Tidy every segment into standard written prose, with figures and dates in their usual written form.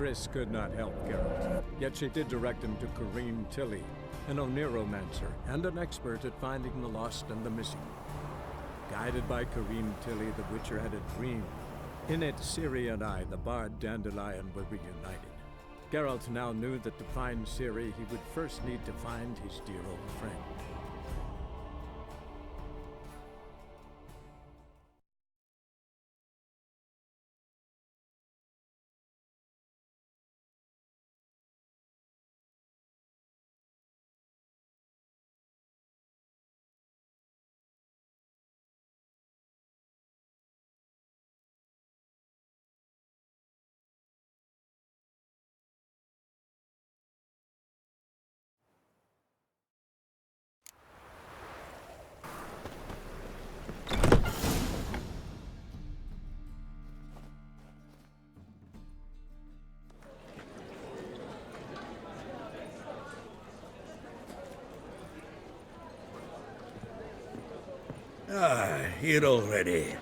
Triss could not help Geralt, yet she did direct him to Corrine Tilly, an Oniromancer and an expert at finding the lost and the missing. Guided by Corrine Tilly, the Witcher had a dream. In it, Ciri and I, the bard Dandelion, were reunited. Geralt now knew that to find Ciri, he would first need to find his dear old friend. Here already.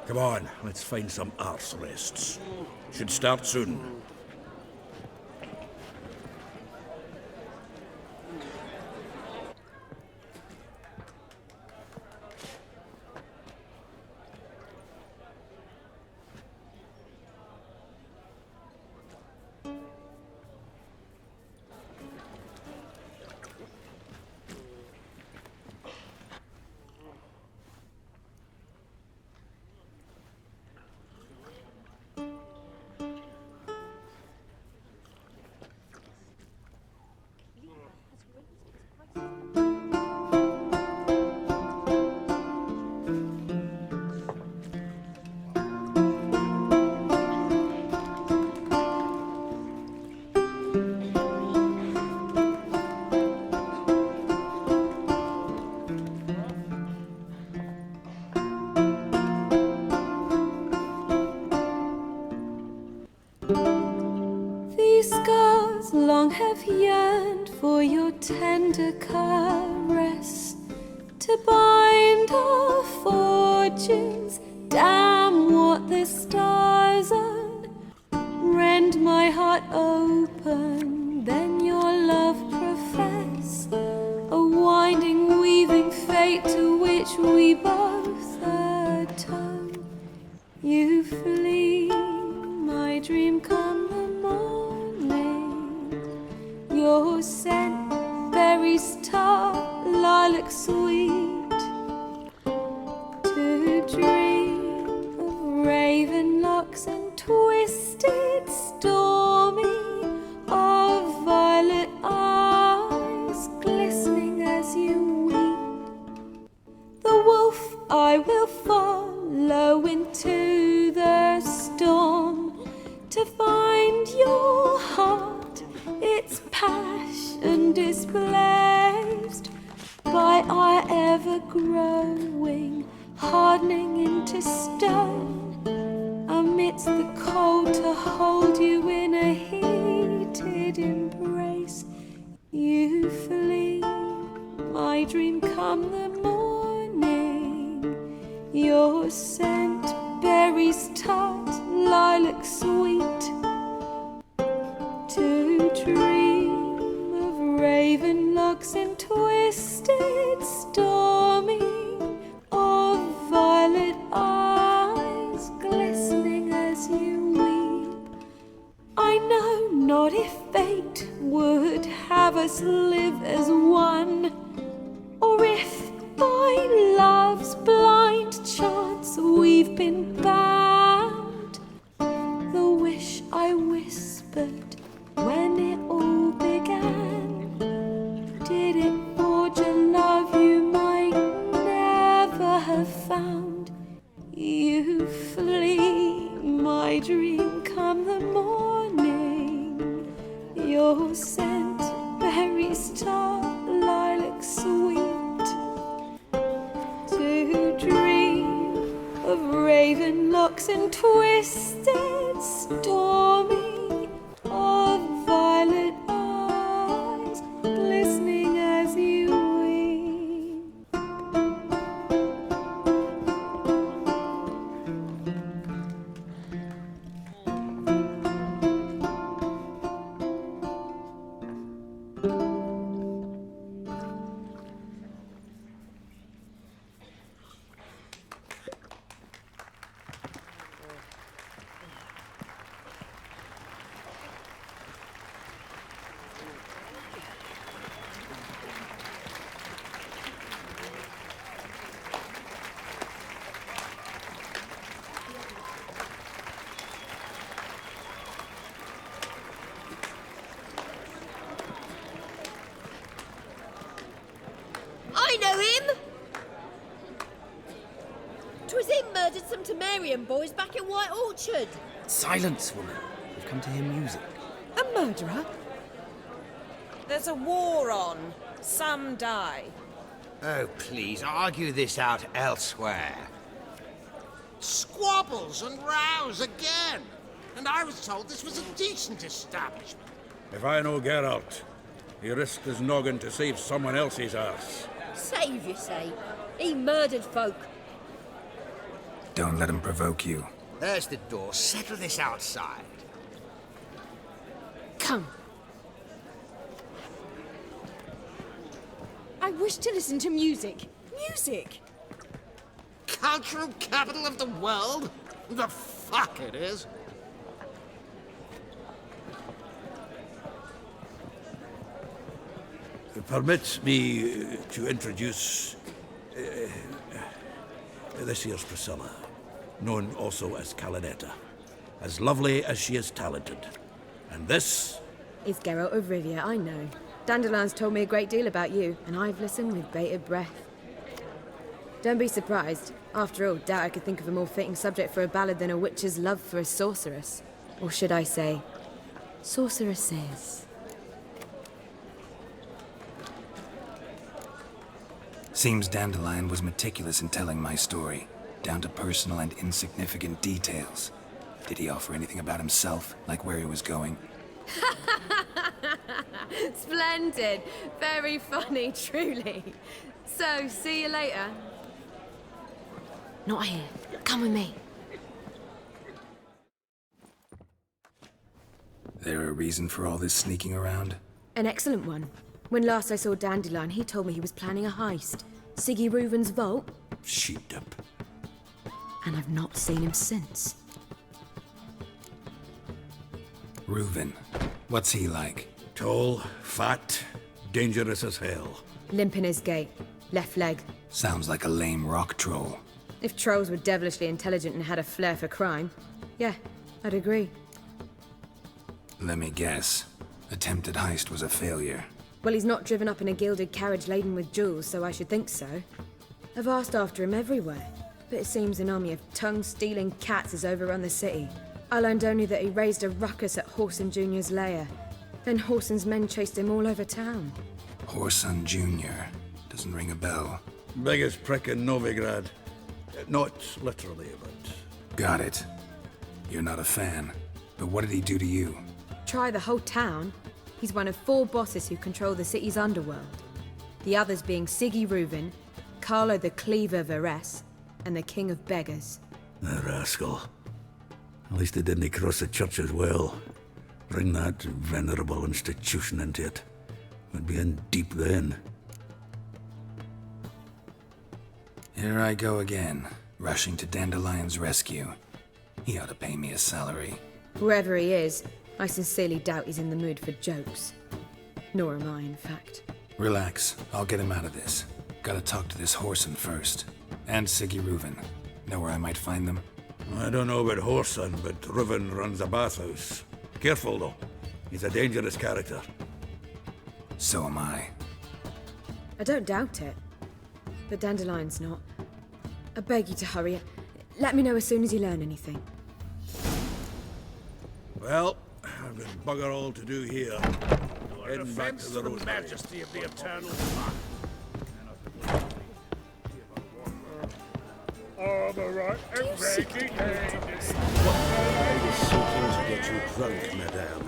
Come on, let's find some arse rests. Should start soon. These scars long have yearned for your tender caress, to bind our fortunes. Damn what the stars own. Rend my heart open, then your love profess, a winding, weaving fate to which we both atone. You flee, my dream come the morning. Your scent, berries tart, lilac sweet. To dream of raven locks and twisted, stormy, of violet eyes glistening as you weep. The wolf I will follow into the storm, to find your heart, its passion displaced by our ever-growing, hardening into stone, amidst the cold to hold you in a heated embrace. You flee, my dream come the morning, your scent, berries tart, lilac sweet. To dream of raven locks and twisted, stormy, of violet eyes glistening as you weep. I know not if fate would have us live as one, or if by love's blind chance we've been bound. The wish I whispered when it all began, did it forge a love you might never have found? You flee, my dream come the morning, your scent, berries tart, lilac sweet. To dream of raven locks and twisted, stormy, of violet eyes glistening as you weep. Barbarian boys back in White Orchard. Silence, woman. We've come to hear music. A murderer? There's a war on. Some die. Oh, please, argue this out elsewhere. Squabbles and rows again. And I was told this was a decent establishment. If I know Geralt, he risked his noggin to save someone else's arse. Save, you say? He murdered folk. Don't let him provoke you. There's the door. Settle this outside. Come. I wish to listen to music. Music! Cultural capital of the world? The fuck it is. Permit me to introduce this here's Priscilla, known also as Calinetta. As lovely as she is talented. And this? Is Geralt of Rivia, I know. Dandelion's told me a great deal about you, and I've listened with bated breath. Don't be surprised. After all, doubt I could think of a more fitting subject for a ballad than a witch's love for a sorceress. Or should I say, sorceresses. Seems Dandelion was meticulous in telling my story, down to personal and insignificant details. Did he offer anything about himself, like where he was going? Splendid. Very funny, truly. So, see you later. Not here. Come with me. There a reason for all this sneaking around? An excellent one. When last I saw Dandelion, he told me he was planning a heist. Siggy Reuven's vault. Sheep-dip. And I've not seen him since. Reuven. What's he like? Tall, fat, dangerous as hell. Limp in his gait. Left leg. Sounds like a lame rock troll. If trolls were devilishly intelligent and had a flair for crime, yeah, I'd agree. Let me guess. Attempted heist was a failure. Well, he's not driven up in a gilded carriage laden with jewels, so I should think so. I've asked after him everywhere, but it seems an army of tongue-stealing cats has overrun the city. I learned only that he raised a ruckus at Whoreson Jr.'s lair. Then Whoreson's men chased him all over town. Whoreson Jr. Doesn't ring a bell. Biggest prick in Novigrad. Not literally, but... Got it. You're not a fan. But what did he do to you? Try the whole town. He's one of 4 bosses who control the city's underworld. The others being Siggy Reuven, Carlo the Cleaver Varese, and the King of Beggars. The rascal. At least they didn't cross the church as well. Bring that venerable institution into it. We'd be in deep then. Here I go again, rushing to Dandelion's rescue. He ought to pay me a salary. Whoever he is, I sincerely doubt he's in the mood for jokes. Nor am I, in fact. Relax, I'll get him out of this. Gotta talk to this Whoreson first. And Siggy Reuven. Know where I might find them? I don't know about Whoreson, but Reuven runs a bathhouse. Careful, though. He's a dangerous character. So am I. I don't doubt it. But Dandelion's not. I beg you to hurry. Let me know as soon as you learn anything. Well, I've got bugger all to do here. Heading back to the road. Majesty of the Eternal Fire. Armor and ready. I was seeking to get you drunk, madame.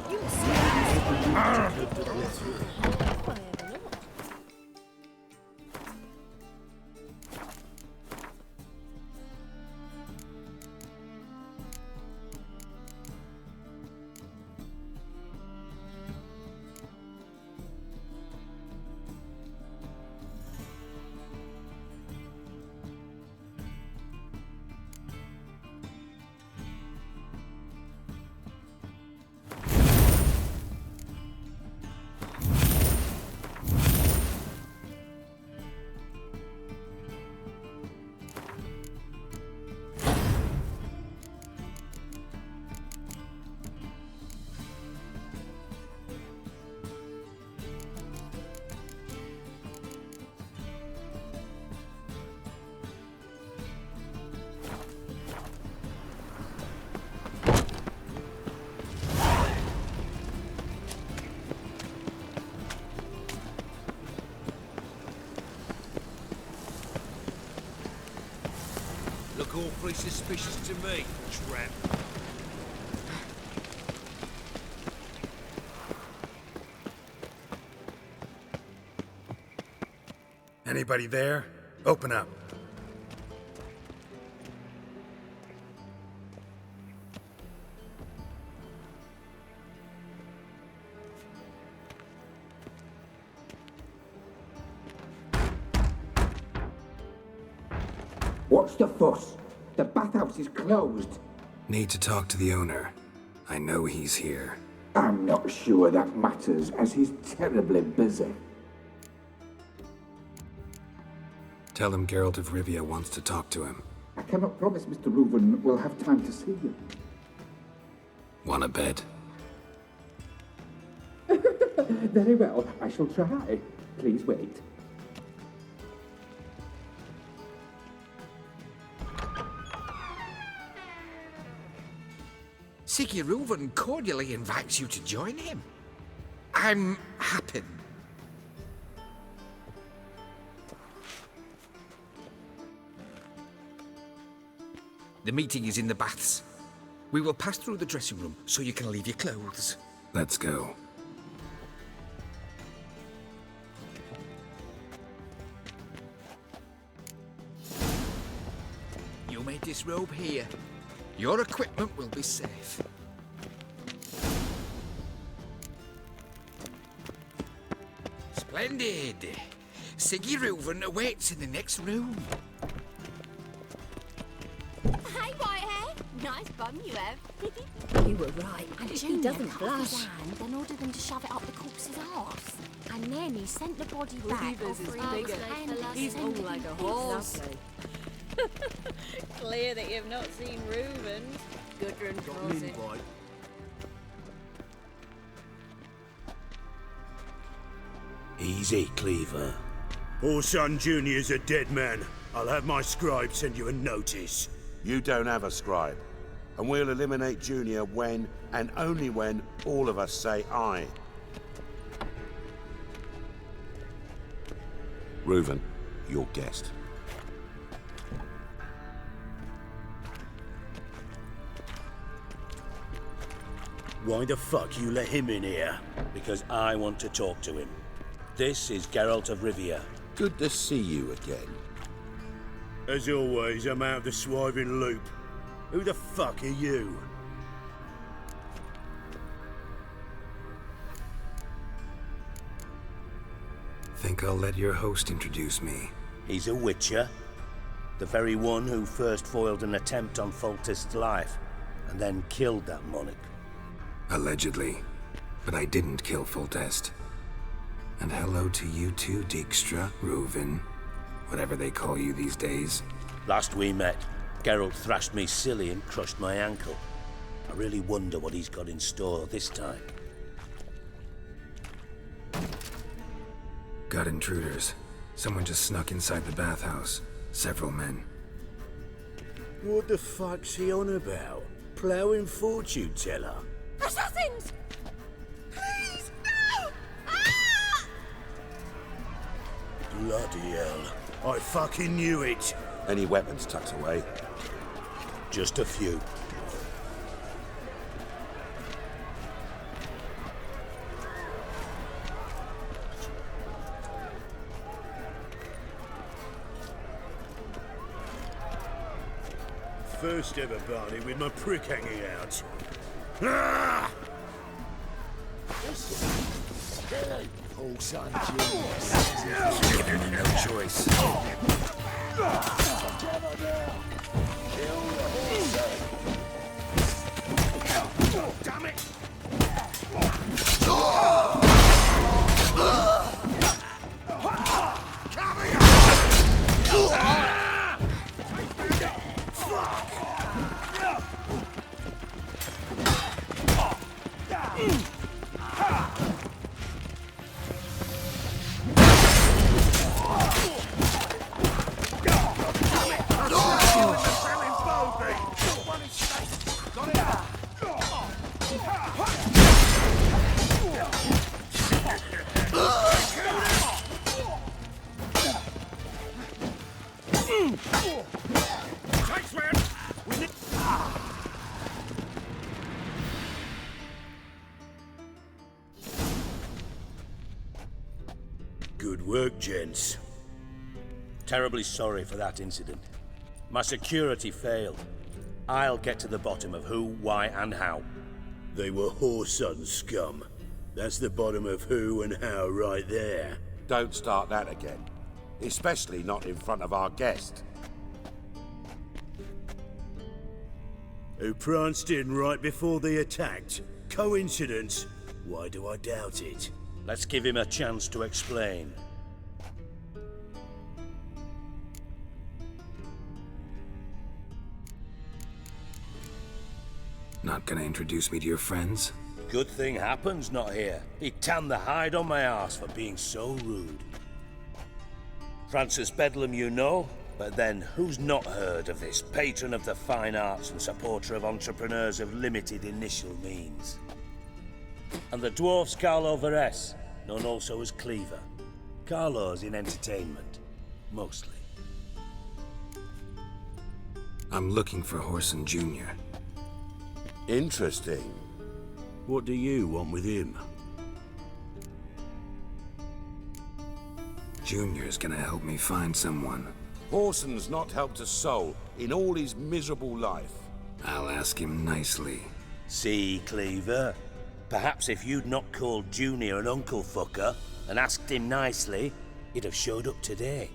awfully suspicious to me, tramp. Anybody there? Open up. What's the fuss? The bathhouse is closed. Need to talk to the owner. I know he's here. I'm not sure that matters, as he's terribly busy. Tell him Geralt of Rivia wants to talk to him. I cannot promise Mr. Reuven will have time to see you. Wanna bet? Very well, I shall try. Please wait. Siggy Reuven cordially invites you to join him. I'm happy. The meeting is in the baths. We will pass through the dressing room so you can leave your clothes. Let's go. You may disrobe here. Your equipment will be safe. Splendid! Siggy Reuven awaits in the next room. Hey, Whitehair! Nice bum you have. You were right. And He Junior doesn't cut blush. his hand, then ordered them to shove it up the corpse's arse. And then he sent the body back. Cleaver's is offering bigger. and He's all sending like a him horse. Clear that you've not seen Reuven's. Gudrun calls it. Easy, Cleaver. Orson Jr.'s a dead man. I'll have my scribe send you a notice. You don't have a scribe. And we'll eliminate Junior when, and only when, all of us say aye. Reuven, your guest. Why the fuck you let him in here? Because I want to talk to him. This is Geralt of Rivia. Good to see you again. As always, I'm out of the swiving loop. Who the fuck are you? Think I'll let your host introduce me. He's a witcher. The very one who first foiled an attempt on Foltest's life, and then killed that monarch. Allegedly. But I didn't kill Foltest. And hello to you too, Dijkstra, Reuven, whatever they call you these days. Last we met, Geralt thrashed me silly and crushed my ankle. I really wonder what he's got in store this time. Got intruders. Someone just snuck inside the bathhouse. Several men. What the fuck's he on about? Ploughing fortune teller? Assassins! Please, no! Ah! Bloody hell. I fucking knew it. Any weapons tucked away? Just a few. First ever party with my prick hanging out. Ah! Oh, son, Give me no choice. damn it! Good work, gents. Terribly sorry for that incident. My security failed. I'll get to the bottom of who, why, and how. They were Whoreson scum. That's the bottom of who and how right there. Don't start that again. Especially not in front of our guest. Who pranced in right before they attacked. Coincidence? Why do I doubt it? Let's give him a chance to explain. Not gonna introduce me to your friends? Good thing Happen's not here. He tanned the hide on my ass for being so rude. Francis Bedlam you know, but then who's not heard of this patron of the fine arts and supporter of entrepreneurs of limited initial means? And the dwarf's Carlo Veres, known also as Cleaver. Carlo's in entertainment, mostly. I'm looking for Whoreson Jr. Interesting. What do you want with him? Junior's gonna help me find someone. Whoreson's not helped a soul in all his miserable life. I'll ask him nicely. See, Cleaver? Perhaps if you'd not called Junior an uncle fucker and asked him nicely, he'd have showed up today.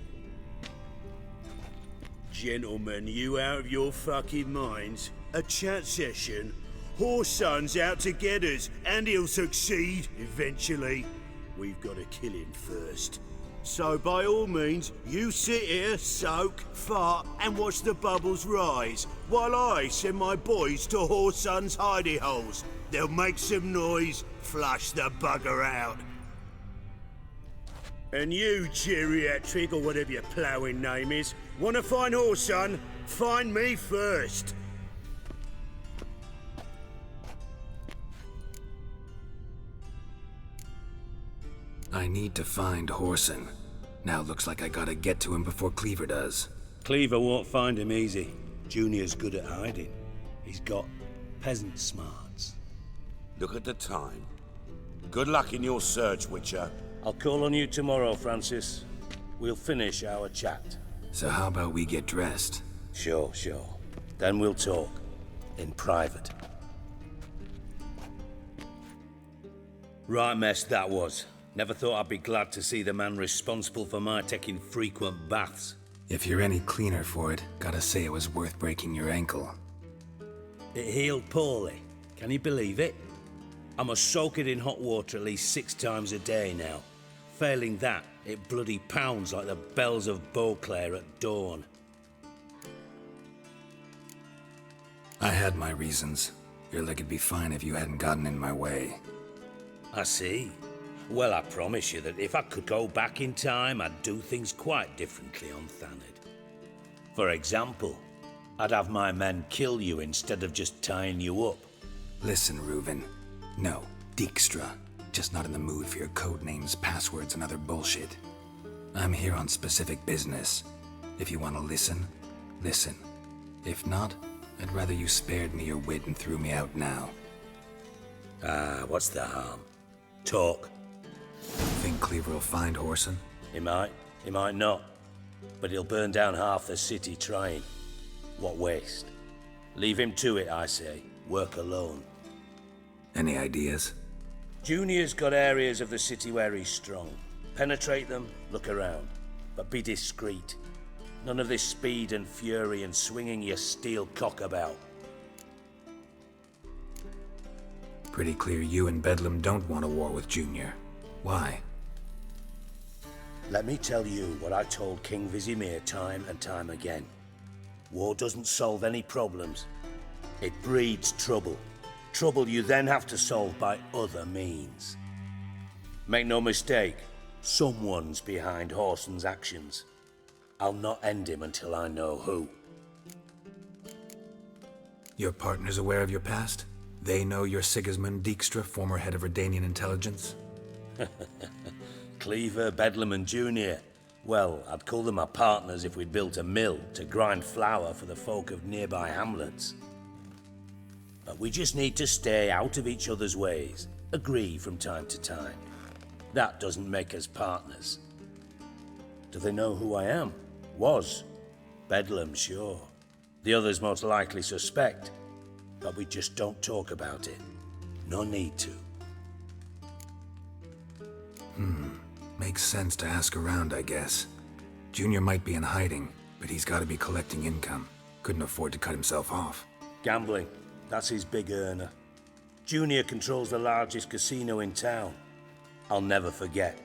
Gentlemen, you out of your fucking minds? A chat session? Whoreson's out to get us, and he'll succeed, eventually. We've got to kill him first. So by all means, you sit here, soak, fart, and watch the bubbles rise, while I send my boys to Whoreson's hidey holes. They'll make some noise, flush the bugger out. And you, geriatric, or whatever your ploughing name is, want to find Whoreson? Find me first. I need to find Whoreson. Now looks like I gotta get to him before Cleaver does. Cleaver won't find him easy. Junior's good at hiding. He's got peasant smarts. Look at the time. Good luck in your search, Witcher. I'll call on you tomorrow, Francis. We'll finish our chat. So how about we get dressed? Sure. Then we'll talk. In private. Right mess that was. Never thought I'd be glad to see the man responsible for my taking frequent baths. If you're any cleaner for it, gotta say it was worth breaking your ankle. It healed poorly. Can you believe it? I must soak it in hot water at least 6 times a day now. Failing that, it bloody pounds like the bells of Beauclair at dawn. I had my reasons. Your leg would be fine if you hadn't gotten in my way. I see. Well, I promise you that if I could go back in time, I'd do things quite differently on Thanedd. For example, I'd have my men kill you instead of just tying you up. Listen, Reuven. No, Dijkstra. Just not in the mood for your code names, passwords, and other bullshit. I'm here on specific business. If you want to listen, listen. If not, I'd rather you spared me your wit and threw me out now. What's the harm? Talk. Think Cleaver will find Whoreson? He might not. But he'll burn down half the city trying. What waste? Leave him to it, I say. Work alone. Any ideas? Junior's got areas of the city where he's strong. Penetrate them, look around. But be discreet. None of this speed and fury and swinging your steel cock about. Pretty clear you and Bedlam don't want a war with Junior. Why? Let me tell you what I told King Vizimir time and time again. War doesn't solve any problems. It breeds trouble. Trouble you then have to solve by other means. Make no mistake, someone's behind Whoreson's actions. I'll not end him until I know who. Your partner's aware of your past? They know you're Sigismund Dijkstra, former head of Redanian intelligence? Cleaver, Bedlam and Junior. Well, I'd call them my partners if we'd built a mill to grind flour for the folk of nearby hamlets. But we just need to stay out of each other's ways, agree from time to time. That doesn't make us partners. Do they know who I am? Was. Bedlam, sure. The others most likely suspect, but we just don't talk about it. No need to. Makes sense to ask around, I guess. Junior might be in hiding, but he's got to be collecting income. Couldn't afford to cut himself off. Gambling. That's his big earner. Junior controls the largest casino in town. I'll never forget.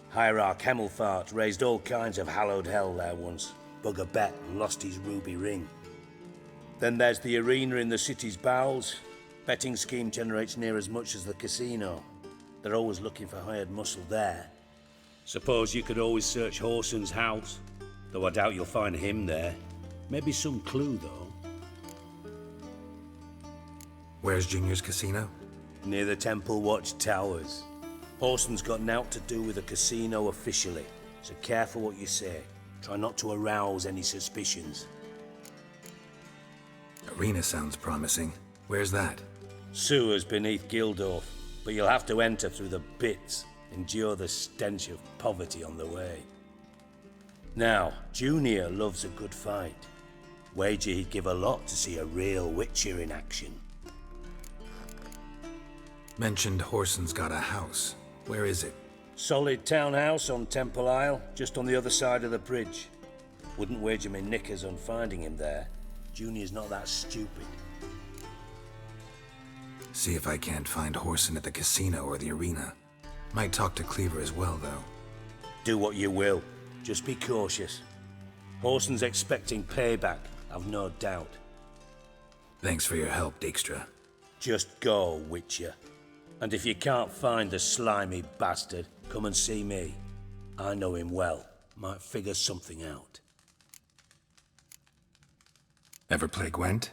Hierarch Hemmelfart raised all kinds of hallowed hell there once. Bugger bet and lost his ruby ring. Then there's the arena in the city's bowels. Betting scheme generates near as much as the casino. They're always looking for hired muscle there. Suppose you could always search Horson's house, though I doubt you'll find him there. Maybe some clue, though. Where's Junior's casino? Near the Temple Watch Towers. Horson's got naught to do with the casino officially, so careful what you say. Try not to arouse any suspicions. Arena sounds promising. Where's that? Sewers beneath Gildorf, but you'll have to enter through the bits. Endure the stench of poverty on the way. Now, Junior loves a good fight. Wager he'd give a lot to see a real Witcher in action. Mentioned Horson's got a house. Where is it? Solid townhouse on Temple Isle, just on the other side of the bridge. Wouldn't wager me knickers on finding him there. Junior's not that stupid. See if I can't find Horson at the casino or the arena. Might talk to Cleaver as well, though. Do what you will. Just be cautious. Horson's expecting payback, I've no doubt. Thanks for your help, Dijkstra. Just go, Witcher. And if you can't find the slimy bastard, come and see me. I know him well. Might figure something out. Ever play Gwent?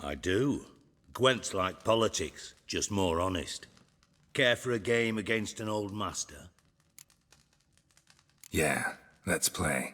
I do. Gwent's like politics, just more honest. Care for a game against an old master? Yeah, let's play.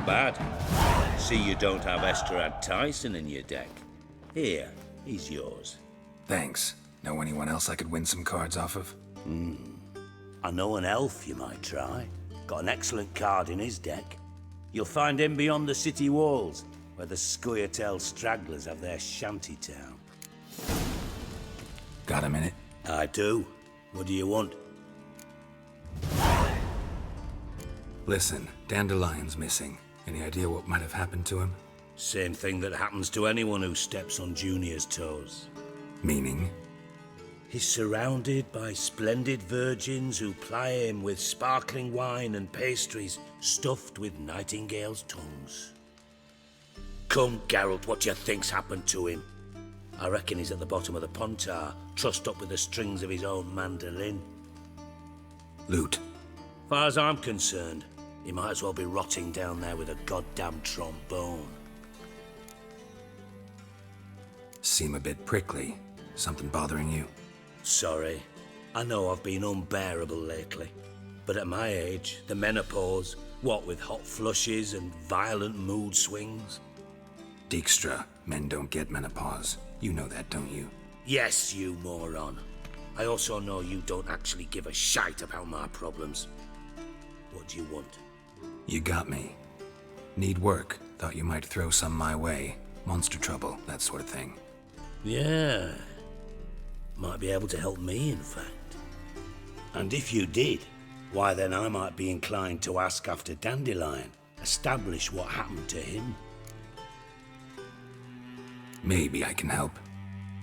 Not bad. See you don't have Esterad Tyson in your deck. Here, he's yours. Thanks. Know anyone else I could win some cards off of? I know an elf you might try. Got an excellent card in his deck. You'll find him beyond the city walls, where the Scoia'tael stragglers have their shanty town. Got a minute? I do. What do you want? Listen, Dandelion's missing. Any idea what might have happened to him? Same thing that happens to anyone who steps on Junior's toes. Meaning? He's surrounded by splendid virgins who ply him with sparkling wine and pastries stuffed with nightingales' tongues. Come, Geralt, what do you think's happened to him? I reckon he's at the bottom of the Pontar, trussed up with the strings of his own mandolin. Loot. Far as I'm concerned, he might as well be rotting down there with a goddamn trombone. Seem a bit prickly. Something bothering you? Sorry. I know I've been unbearable lately. But at my age, the menopause, what with hot flushes and violent mood swings. Dijkstra, men don't get menopause. You know that, don't you? Yes, you moron. I also know you don't actually give a shite about my problems. What do you want? You got me. Need work. Thought you might throw some my way. Monster trouble, that sort of thing. Yeah. Might be able to help me, in fact. And if you did, why then I might be inclined to ask after Dandelion, establish what happened to him. Maybe I can help.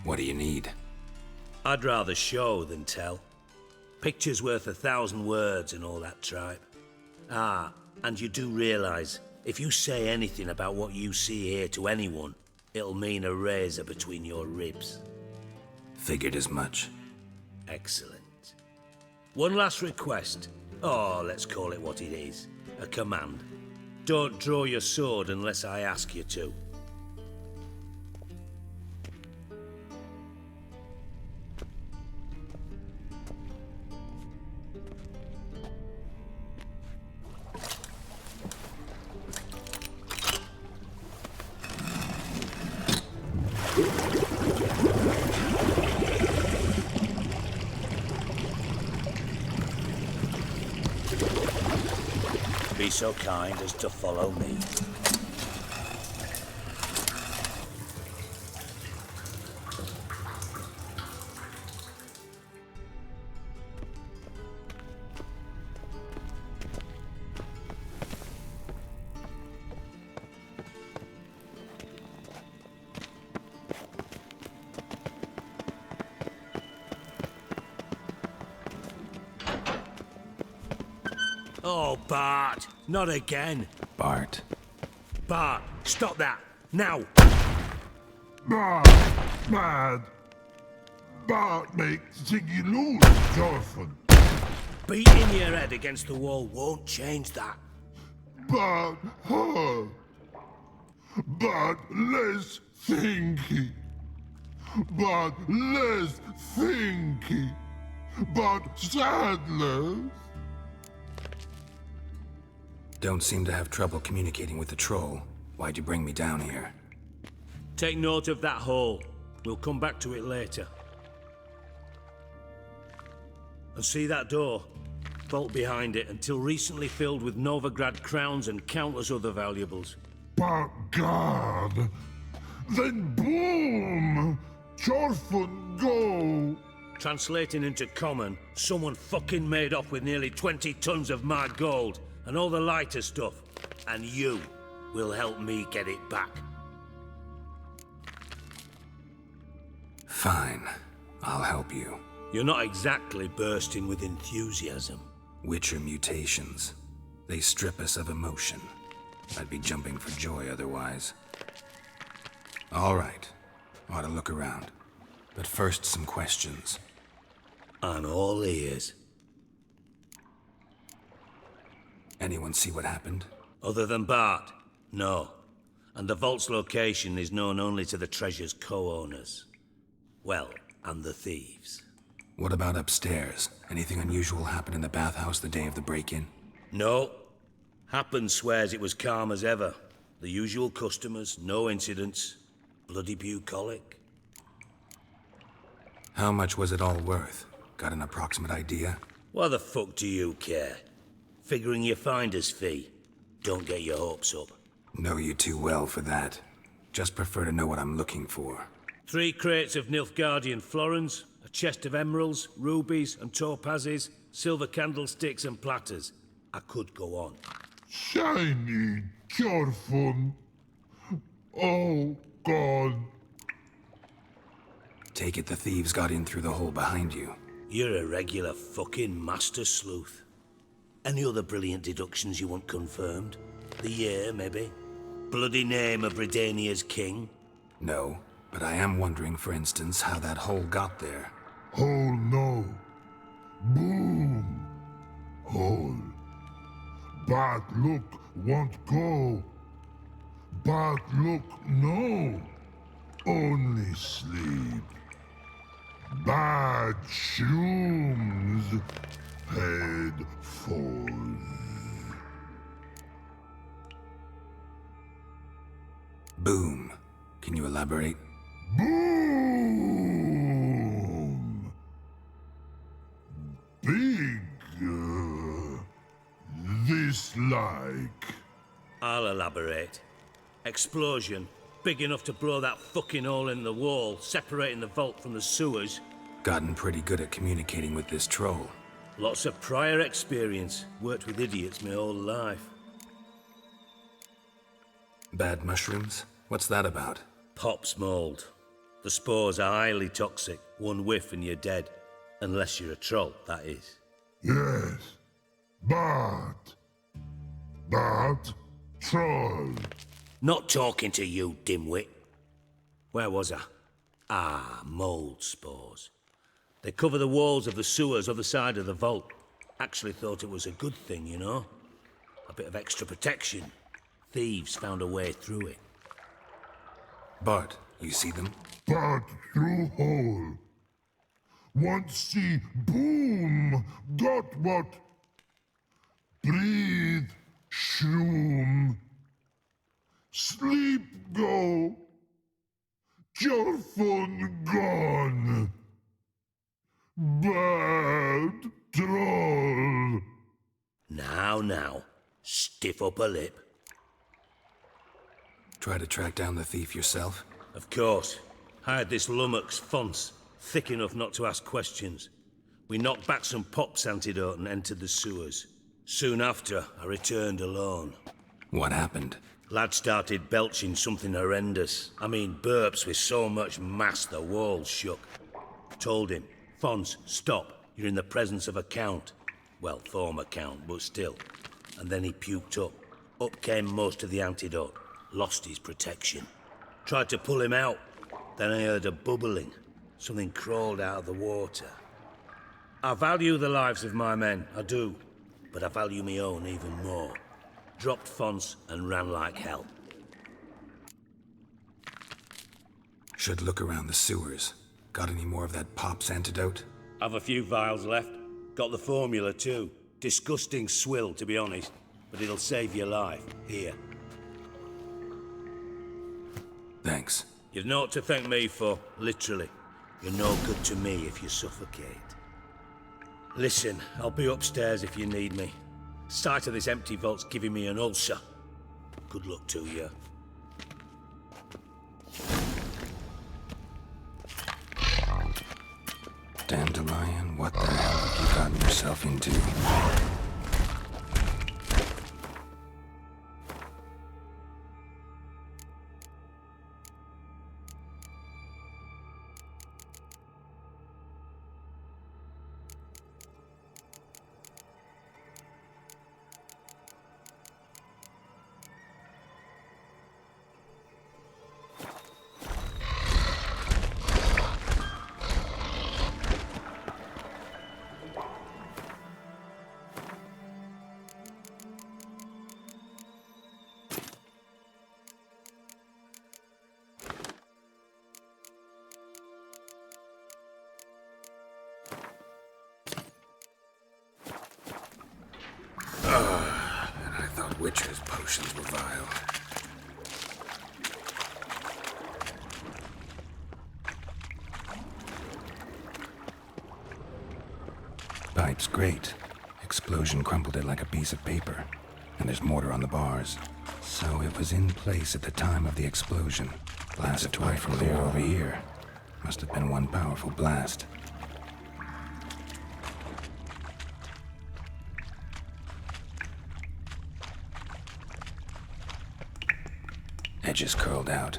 What do you need? I'd rather show than tell. Picture's worth 1,000 words and all that tripe. Ah, and you do realize, if you say anything about what you see here to anyone, it'll mean a razor between your ribs. Figured as much. Excellent. One last request. Oh, let's call it what it is. A command. Don't draw your sword unless I ask you to. Be so kind as to follow me. Oh, Bart, not again. Bart. Bart, stop that, now! Mad. Bart makes Ziggy lose, Jorfin. Beating your head against the wall won't change that. But her. But less thinky. But less thinky. But sadless. Don't seem to have trouble communicating with the troll. Why'd you bring me down here? Take note of that hole. We'll come back to it later. And see that door? Vault behind it, until recently filled with Novigrad crowns and countless other valuables. But God. Then boom! Jorfin go! Translating into common, someone fucking made off with nearly 20 tons of my gold. And all the lighter stuff. And you will help me get it back. Fine. I'll help you. You're not exactly bursting with enthusiasm. Witcher mutations. They strip us of emotion. I'd be jumping for joy otherwise. All right. Ought to look around. But first, some questions. I'm all ears. Anyone see what happened? Other than Bart? No. And the vault's location is known only to the treasure's co-owners. Well, and the thieves. What about upstairs? Anything unusual happen in the bathhouse the day of the break-in? No. Happen swears it was calm as ever. The usual customers, no incidents. Bloody bucolic. How much was it all worth? Got an approximate idea? Why the fuck do you care? Figuring your finder's fee. Don't get your hopes up. Know you too well for that. Just prefer to know what I'm looking for. 3 crates of Nilfgaardian florins, a chest of emeralds, rubies and topazes, silver candlesticks and platters. I could go on. Shiny, careful. Oh, God. Take it the thieves got in through the hole behind you. You're a regular fucking master sleuth. Any other brilliant deductions you want confirmed? The year, maybe? Bloody name of Redania's king? No, but I am wondering, for instance, how that hole got there. Hole, no. Boom. Hole. Bad look, won't go. Bad look, no. Only sleep. Bad shrooms. Head falls. Boom. Can you elaborate? Boom! Big. This like. I'll elaborate. Explosion. Big enough to blow that fucking hole in the wall, separating the vault from the sewers. Gotten pretty good at communicating with this troll. Lots of prior experience. Worked with idiots my whole life. Bad mushrooms? What's that about? Pops mold. The spores are highly toxic. One whiff and you're dead. Unless you're a troll, that is. Yes. Bad. Bad troll. Not talking to you, dimwit. Where was I? Ah, mold spores. They cover the walls of the sewers other side of the vault. Actually thought it was a good thing, you know? A bit of extra protection. Thieves found a way through it. Bart, you see them? Bad through hole. Want see boom. Got what? Breathe. Shroom. Sleep go. Your phone gone. Bad troll. Now. Stiff upper lip. Try to track down the thief yourself? Of course. Hired this lummox Fons, thick enough not to ask questions. We knocked back some Pop's antidote and entered the sewers. Soon after, I returned alone. What happened? Lad started belching something horrendous. I mean, burps with so much mass the walls shook. Told him, Fons, stop. You're in the presence of a count. Well, former count, but still. And then he puked up. Up came most of the antidote. Lost his protection. Tried to pull him out. Then I heard a bubbling. Something crawled out of the water. I value the lives of my men, I do. But I value my own even more. Dropped Fons and ran like hell. Should look around the sewers. Got any more of that Pop's antidote? Have a few vials left. Got the formula too. Disgusting swill, to be honest. But it'll save your life. Here. Thanks. You've naught to thank me for, literally. You're no good to me if you suffocate. Listen, I'll be upstairs if you need me. Sight of this empty vault's giving me an ulcer. Good luck to you. Dandelion, what the hell have you gotten yourself into? potions were vile. Pipe's great. Explosion crumpled it like a piece of paper. And there's mortar on the bars. So it was in place at the time of the explosion. Blasted twice from there over here. Must have been one powerful blast. Edges curled out.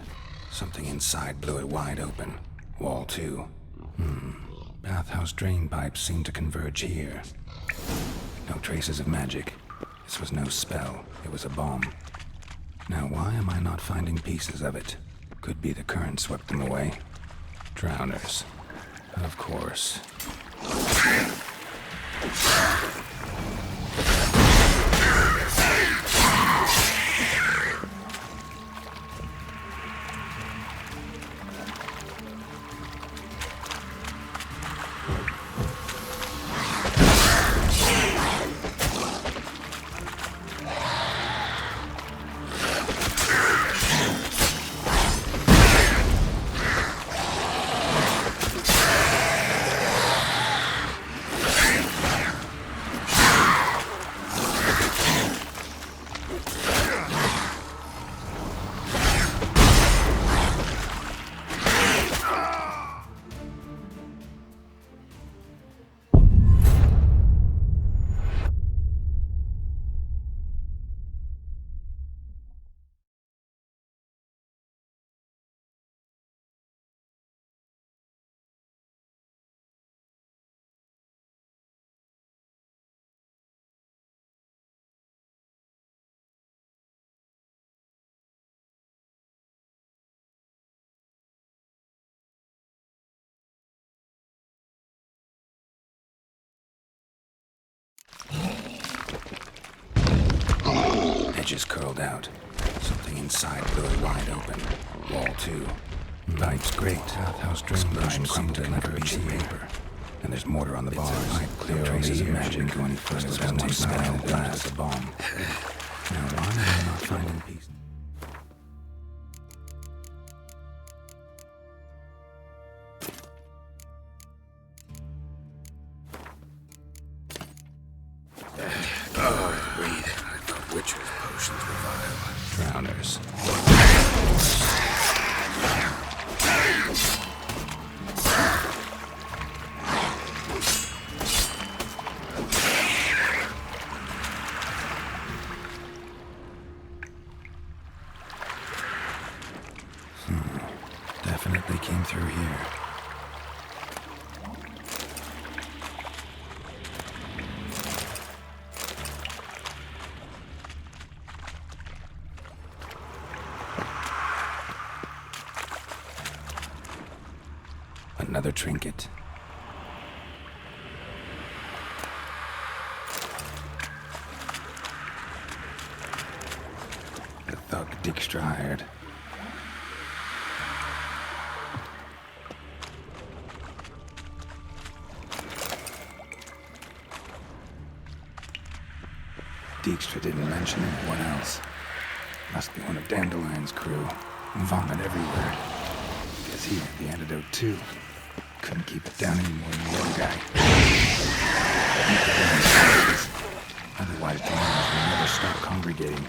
Something inside blew it wide open. Wall too. Bathhouse drain pipes seem to converge here. No traces of magic. This was no spell. It was a bomb. Now why am I not finding pieces of it? Could be the current swept them away. Drowners. Of course. Edges curled out. Something inside blew it wide open. Wall too. Pipe's great. Bathhouse drain pipe crumpled it like a piece of paper. And there's mortar on the bars. Pipe clear traces of magic going first was one spell blast a bomb. Now why am I not finding pieces? Witcher's potions were vile. Drowners. Definitely came through here. Another trinket. The thug Dijkstra hired. Dijkstra didn't mention anyone else. Must be one of Dandelion's crew. Vomit everywhere. Guess he had the antidote too. Couldn't keep it down anymore than the other guy. Otherwise, drowners will never stop congregating.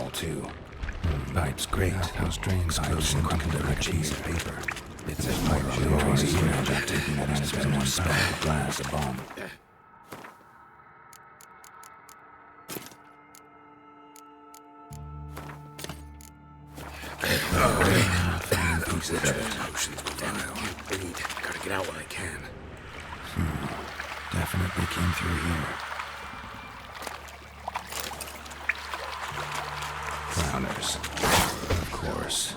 Wall 2. Pipes great. How strange. Pipes and crumpled it like a piece of paper. Bits of pipe on the traces around that taking that as one spell. Glass, a bomb. Piece of it. Potions will can't bleed. Gotta get out when I can. Definitely came through here. Drowners. Of course.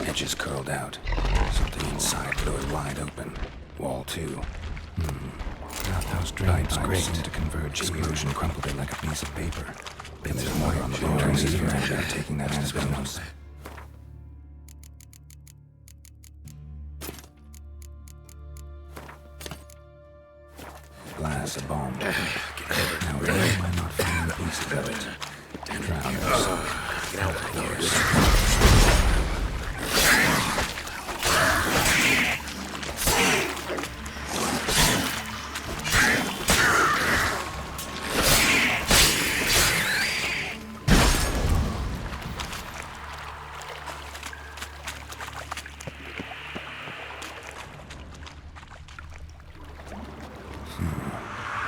Edges curled out. Something inside blew it wide open. Wall 2. House pipes great to converge. Explosion crumpled it like a piece of paper. Bits of water on the floor. Traces around that taking that as windows. Glass, a bomb. Now why am I not finding pieces of it? Drowners. Get out of here.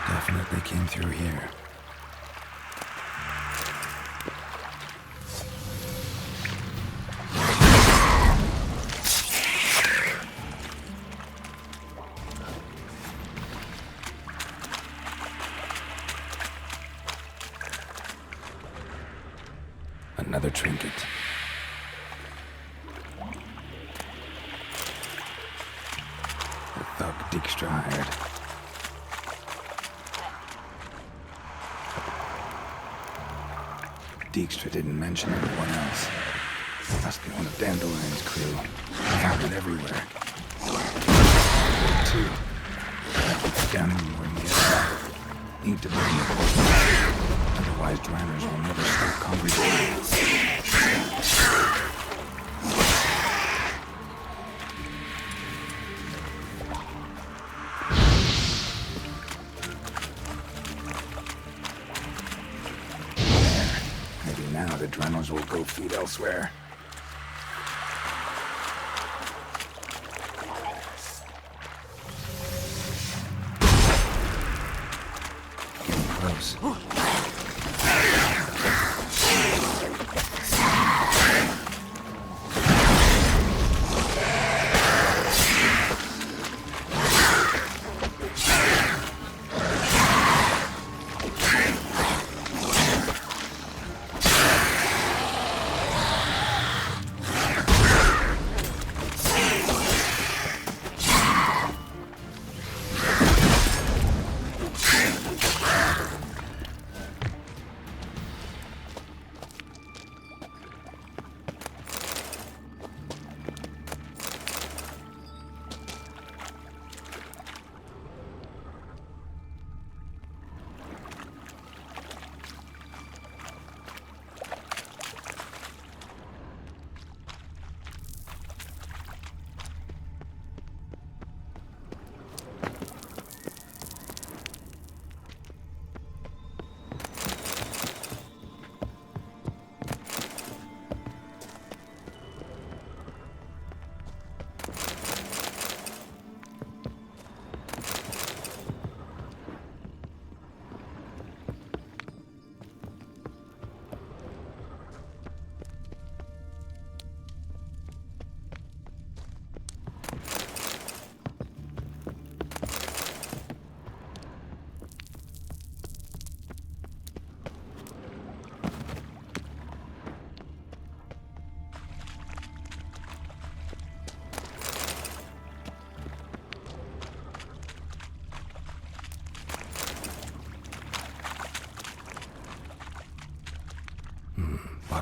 Definitely came through here. Another trinket. The thug Dijkstra hired. Dijkstra didn't mention everyone else. Must be one of Dandelion's crew. I found it everywhere. Too. It's down in more than the other. Need to bring the boat. Otherwise, drowners will never stop congregating. Maybe now the drowners will go feed elsewhere. Getting close.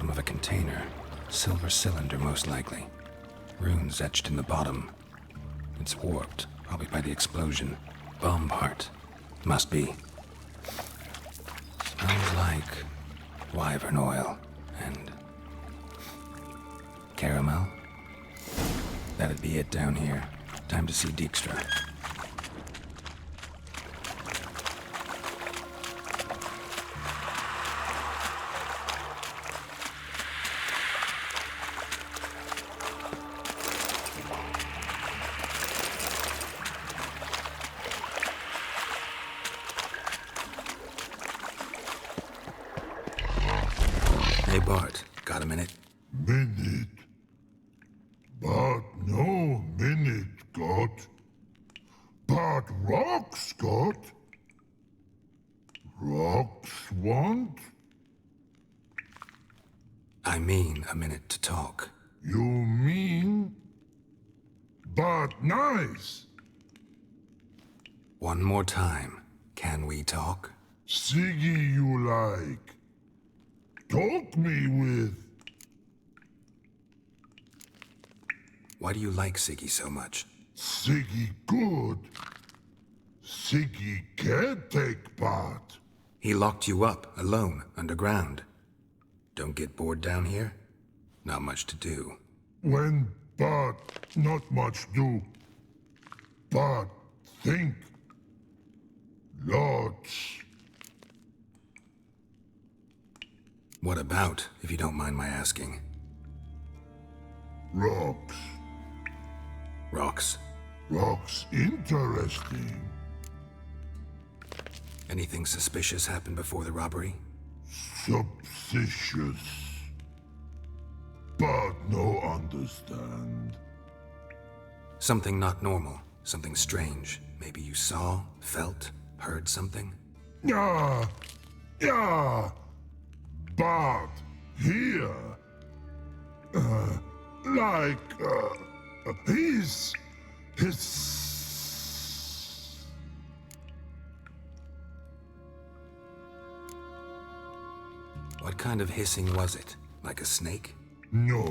bottom of a container. Silver cylinder, most likely. Runes etched in the bottom. It's warped, probably by the explosion. Bomb part. Must be. Smells like wyvern oil and caramel. That'd be it down here. Time to see Dijkstra. Hey Bart, got a minute? Minute. But no minute got. But rocks got. Rocks want? I mean a minute to talk. You mean? But nice. One more time. Can we talk? Siggy you like. Talk me with. Why do you like Siggy so much? Siggy good. Siggy can't take part. He locked you up, alone, underground. Don't get bored down here? Not much to do. When but not much do. But think. Lots. What about, if you don't mind my asking? Rocks. Rocks? Rocks interesting. Anything suspicious happened before the robbery? Suspicious. But no understand. Something not normal. Something strange. Maybe you saw, felt, heard something? Yeah. Yeah. But here. His. What kind of hissing was it? Like a snake? No.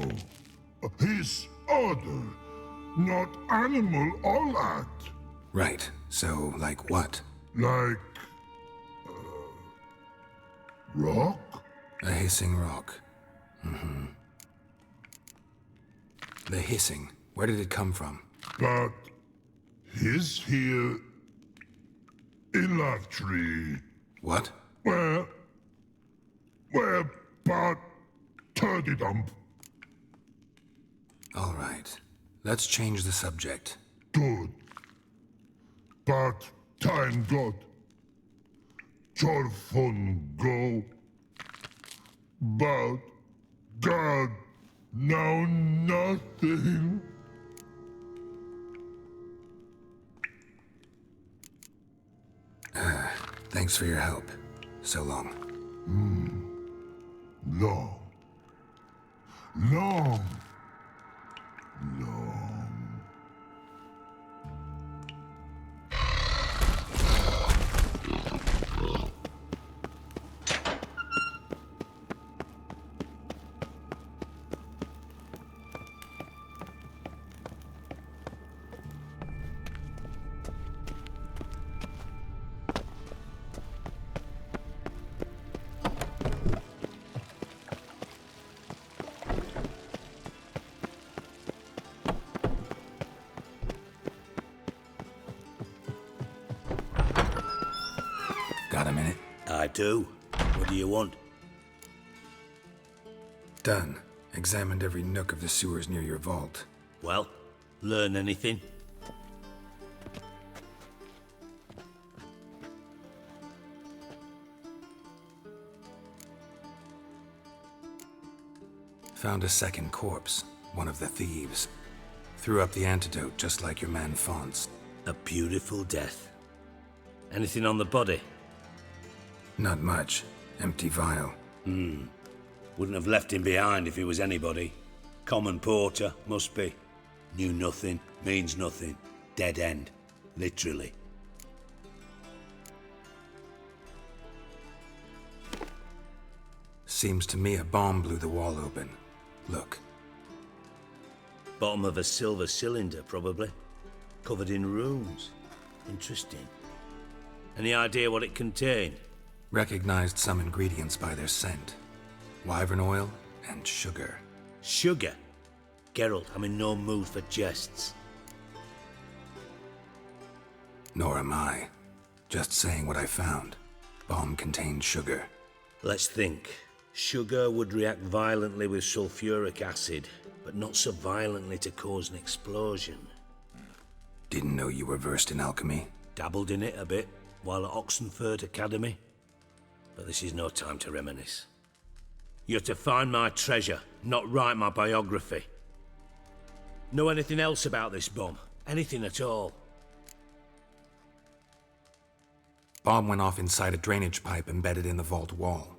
His other. Not animal all that. Right. So, like what? Like. Rock? A hissing rock. Mm-hmm. The hissing. Where did it come from? But his here in that tree. What? Where but turdy dump. All right. Let's change the subject. Good. But time got. Jorfun go. But God, now nothing. Thanks for your help. So long. Long. Long. Long. Got a minute? I do. What do you want? Done. Examined every nook of the sewers near your vault. Well, learn anything? Found a second corpse. One of the thieves. Threw up the antidote just like your man Fonz. A beautiful death. Anything on the body? Not much. Empty vial. Wouldn't have left him behind if he was anybody. Common porter, must be. Knew nothing, means nothing. Dead end. Literally. Seems to me a bomb blew the wall open. Look. Bottom of a silver cylinder, probably. Covered in runes. Interesting. Any idea what it contained? Recognized some ingredients by their scent. Wyvern oil and sugar. Sugar? Geralt, I'm in no mood for jests. Nor am I. Just saying what I found. Bomb contained sugar. Let's think. Sugar would react violently with sulfuric acid, but not so violently to cause an explosion. Didn't know you were versed in alchemy. Dabbled in it a bit, while at Oxenford Academy. But this is no time to reminisce. You're to find my treasure, not write my biography. Know anything else about this bomb? Anything at all? Bomb went off inside a drainage pipe embedded in the vault wall.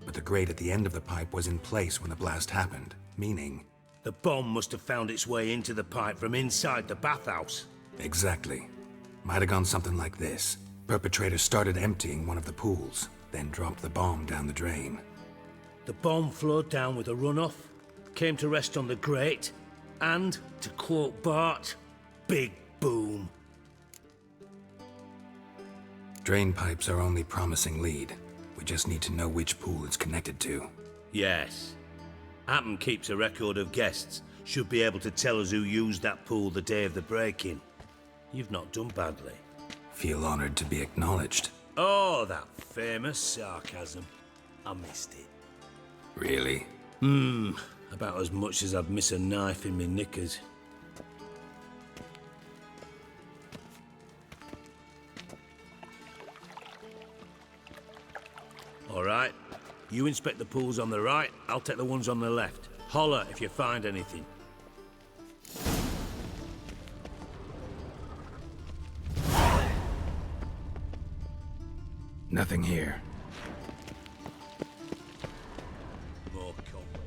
But the grate at the end of the pipe was in place when the blast happened, meaning... The bomb must have found its way into the pipe from inside the bathhouse. Exactly. Might have gone something like this. Perpetrator started emptying one of the pools, then dropped the bomb down the drain. The bomb flowed down with a runoff, came to rest on the grate, and, to quote Bart, big boom. Drain pipes are only promising lead. We just need to know which pool it's connected to. Yes. Happen keeps a record of guests. Should be able to tell us who used that pool the day of the break-in. You've not done badly. Feel honored to be acknowledged. Oh, that famous sarcasm. I missed it. Really? About as much as I'd miss a knife in me knickers. All right. You inspect the pools on the right, I'll take the ones on the left. Holler if you find anything. Nothing here. More copper.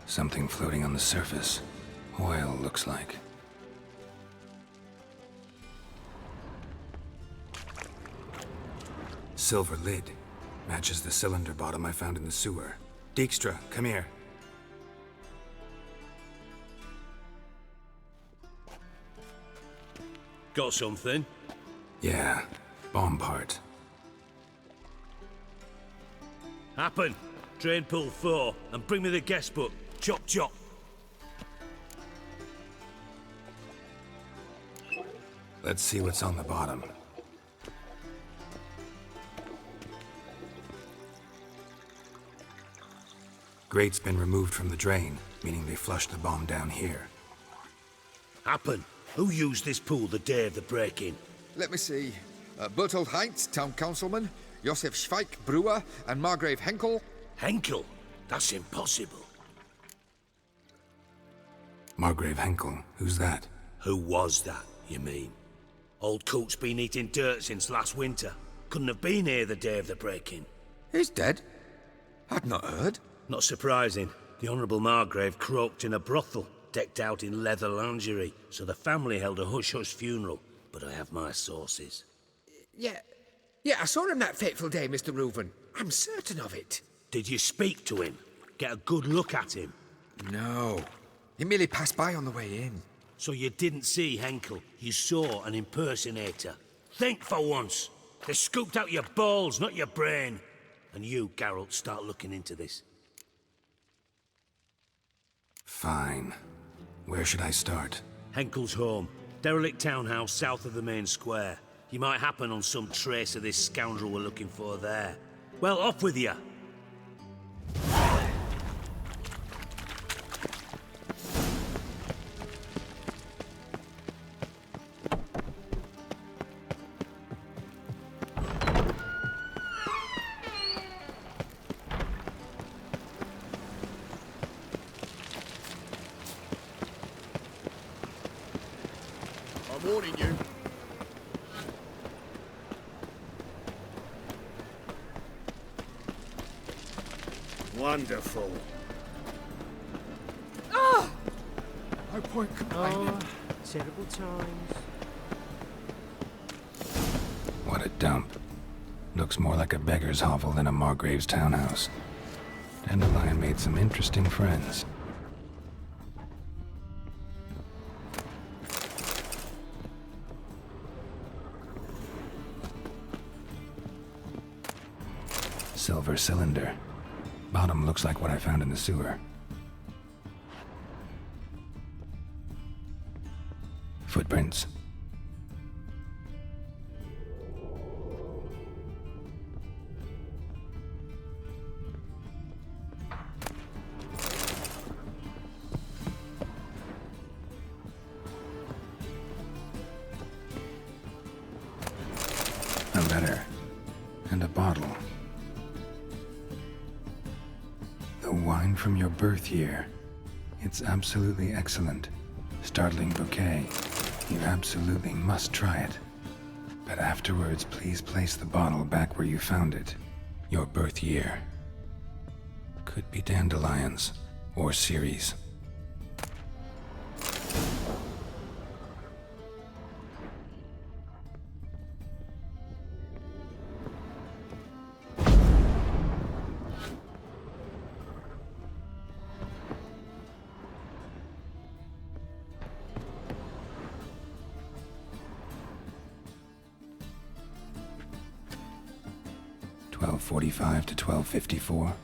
Something floating on the surface. Oil, looks like. Silver lid. Matches the cylinder bottom I found in the sewer. Dijkstra, come here. Got something? Yeah, bomb part. Happen. Drain pool 4, and bring me the guest book. Chop chop. Let's see what's on the bottom. Grate's been removed from the drain, meaning they flushed the bomb down here. Happen. Who used this pool the day of the break-in? Let me see. Bertold Heinz, town councilman, Josef Schweik, brewer, and Margrave Henkel. Henkel? That's impossible. Margrave Henkel? Who's that? Who was that, you mean? Old coot's been eating dirt since last winter. Couldn't have been here the day of the break-in. He's dead? I'd not heard. Not surprising. The Honourable Margrave croaked in a brothel, decked out in leather lingerie, so the family held a hush-hush funeral. But I have my sources. Yeah, I saw him that fateful day, Mr. Reuven. I'm certain of it. Did you speak to him? Get a good look at him? No. He merely passed by on the way in. So you didn't see Henkel, you saw an impersonator. Think for once. They scooped out your balls, not your brain. And you, Geralt, start looking into this. Fine. Where should I start? Henkel's home. Derelict townhouse south of the main square. You might happen on some trace of this scoundrel we're looking for there. Well, off with you. I'm warning you. Wonderful. Ah! No point complaining. Oh, terrible times. What a dump. Looks more like a beggar's hovel than a Margrave's townhouse. Dandelion made some interesting friends. Silver cylinder. Bottom looks like what I found in the sewer. Footprints. A letter. And a bottle. The wine from your birth year. It's absolutely excellent. Startling bouquet. You absolutely must try it. But afterwards, please place the bottle back where you found it. Your birth year. Could be dandelions. Or Ceres. .45 to 12:54.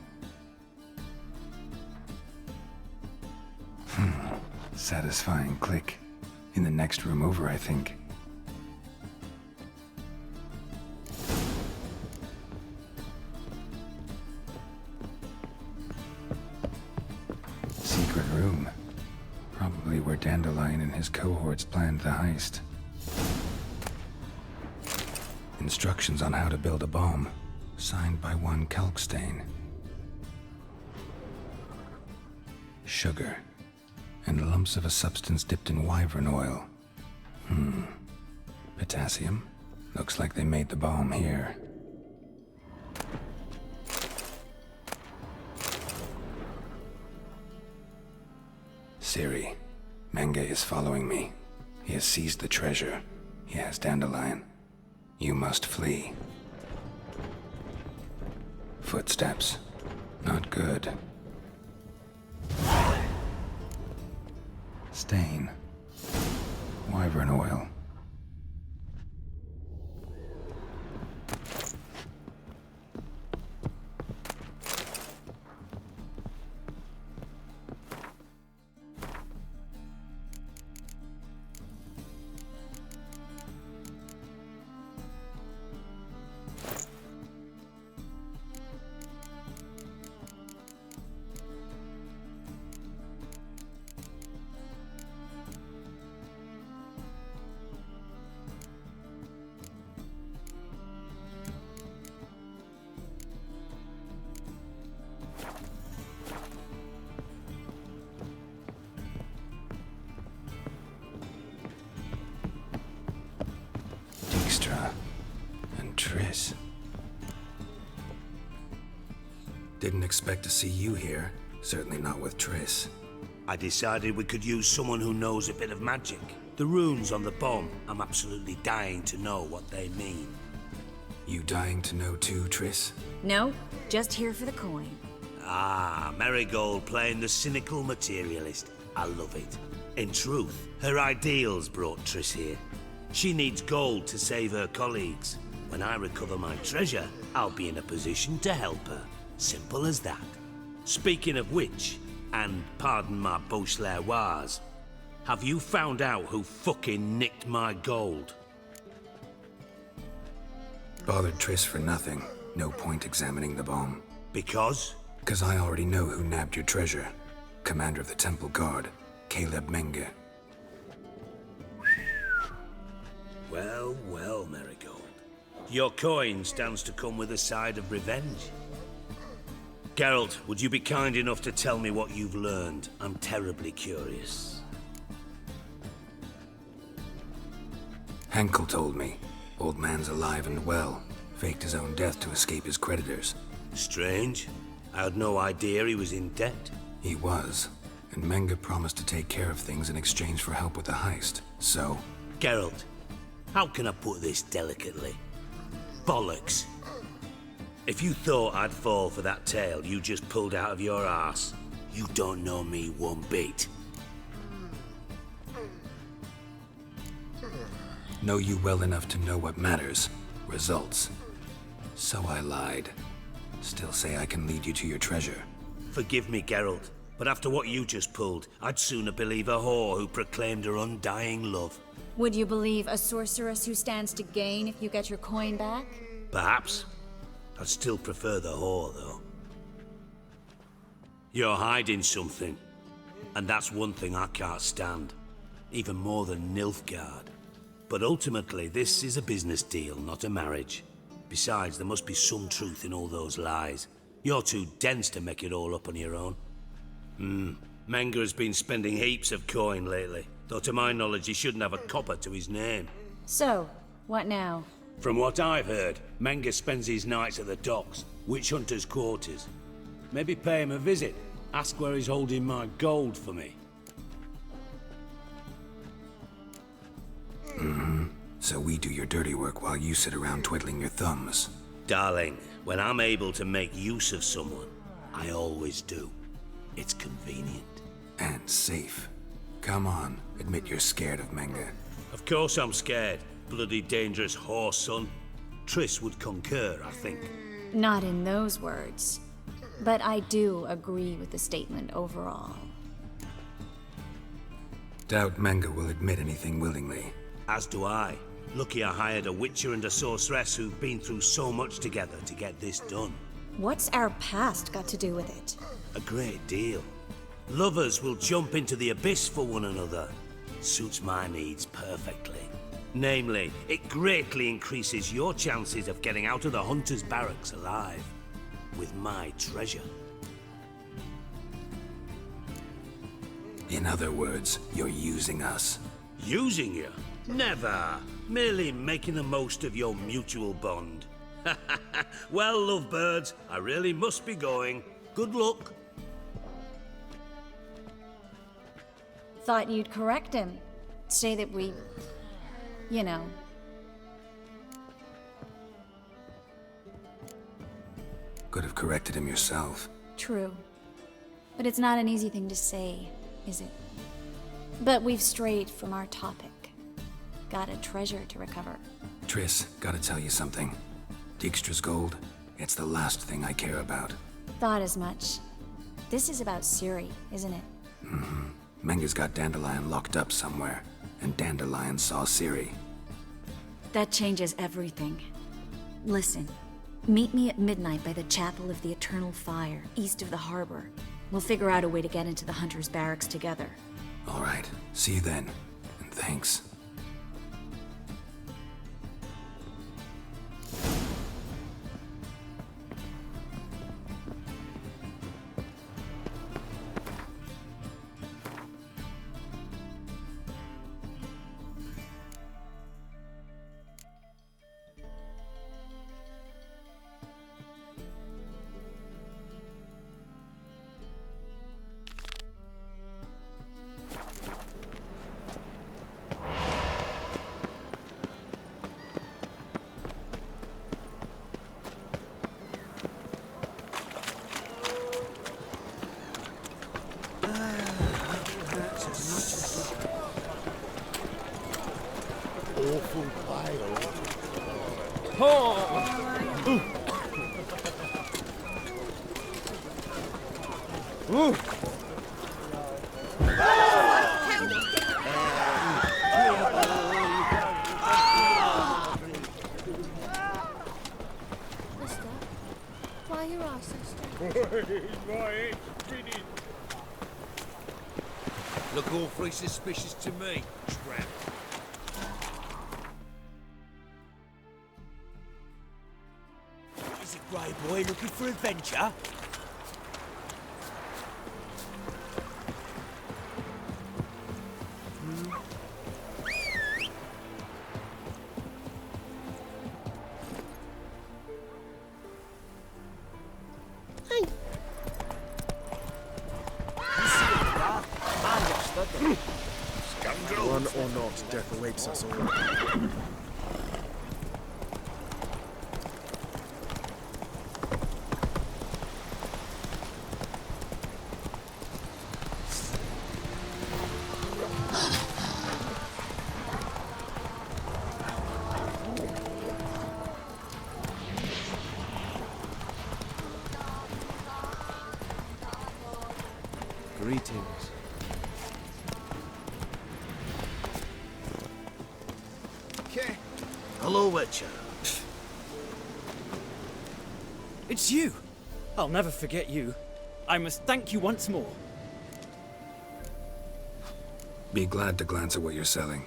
Satisfying click. In the next room over, I think. Secret room. Probably where Dandelion and his cohorts planned the heist. Instructions on how to build a bomb. Signed by one Kalkstain. Sugar. And lumps of a substance dipped in wyvern oil. Potassium? Looks like they made the bomb here. Ciri. Menge is following me. He has seized the treasure. He has Dandelion. You must flee. Footsteps. Not good. Stain. Wyvern oil. And Triss. Didn't expect to see you here. Certainly not with Triss. I decided we could use someone who knows a bit of magic. The runes on the bomb, I'm absolutely dying to know what they mean. You dying to know too, Triss? No, just here for the coin. Ah, Marigold playing the cynical materialist. I love it. In truth, her ideals brought Triss here. She needs gold to save her colleagues. When I recover my treasure, I'll be in a position to help her. Simple as that. Speaking of which, and pardon my Beauclervoise, have you found out who fucking nicked my gold? Bothered Triss for nothing. No point examining the bomb. Because? Because I already know who nabbed your treasure. Commander of the Temple Guard, Caleb Menge. Well, well, Marigold. Your coin stands to come with a side of revenge. Geralt, would you be kind enough to tell me what you've learned? I'm terribly curious. Henkel told me. Old man's alive and well. Faked his own death to escape his creditors. Strange. I had no idea he was in debt. He was. And Menge promised to take care of things in exchange for help with the heist. So... Geralt, how can I put this delicately? bollocks. If you thought I'd fall for that tale you just pulled out of your arse, you don't know me one bit. Know you well enough to know what matters. Results. So I lied. Still say I can lead you to your treasure. Forgive me, Geralt, but after what you just pulled, I'd sooner believe a whore who proclaimed her undying love. Would you believe a sorceress who stands to gain if you get your coin back? Perhaps. I'd still prefer the whore, though. You're hiding something, and that's one thing I can't stand. Even more than Nilfgaard. But ultimately, this is a business deal, not a marriage. Besides, there must be some truth in all those lies. You're too dense to make it all up on your own. Menga has been spending heaps of coin lately, though to my knowledge he shouldn't have a copper to his name. So, what now? From what I've heard, Menga spends his nights at the docks, witch hunters' quarters. Maybe pay him a visit, ask where he's holding my gold for me. So we do your dirty work while you sit around twiddling your thumbs. Darling, when I'm able to make use of someone, I always do. It's convenient. And safe. Come on, admit you're scared of Menga. Of course I'm scared. Bloody dangerous whore, son. Triss would concur, I think. Not in those words. But I do agree with the statement overall. Doubt Menga will admit anything willingly. As do I. Lucky I hired a witcher and a sorceress who've been through so much together to get this done. What's our past got to do with it? A great deal. Lovers will jump into the abyss for one another. Suits my needs perfectly. Namely, it greatly increases your chances of getting out of the hunter's barracks alive. With my treasure. In other words, you're using us. Using you? Never. Merely making the most of your mutual bond. Well, lovebirds, I really must be going. Good luck. Thought you'd correct him. Say that we... you know. Could have corrected him yourself. True. But it's not an easy thing to say, is it? But we've strayed from our topic. Got a treasure to recover. Triss, gotta tell you something. Dijkstra's gold, it's the last thing I care about. Thought as much. This is about Ciri, isn't it? Menga's got Dandelion locked up somewhere, and Dandelion saw Ciri. That changes everything. Listen, meet me at midnight by the Chapel of the Eternal Fire, east of the harbor. We'll figure out a way to get into the Hunter's Barracks together. All right, see you then, and thanks. Awful pile. Mister, why are your eyes so strange? Look awfully suspicious to me, tramp. Is it Grey Boy looking for adventure? One or not, death awaits us all. Greetings. Okay. Hello, Witcher. It's you! I'll never forget you. I must thank you once more. Be glad to glance at what you're selling.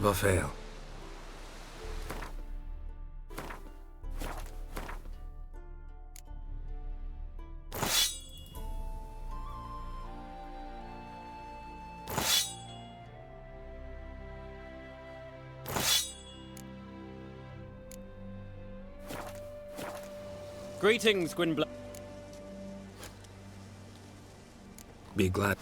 Vafail. Greetings, Gwynbla. Be glad.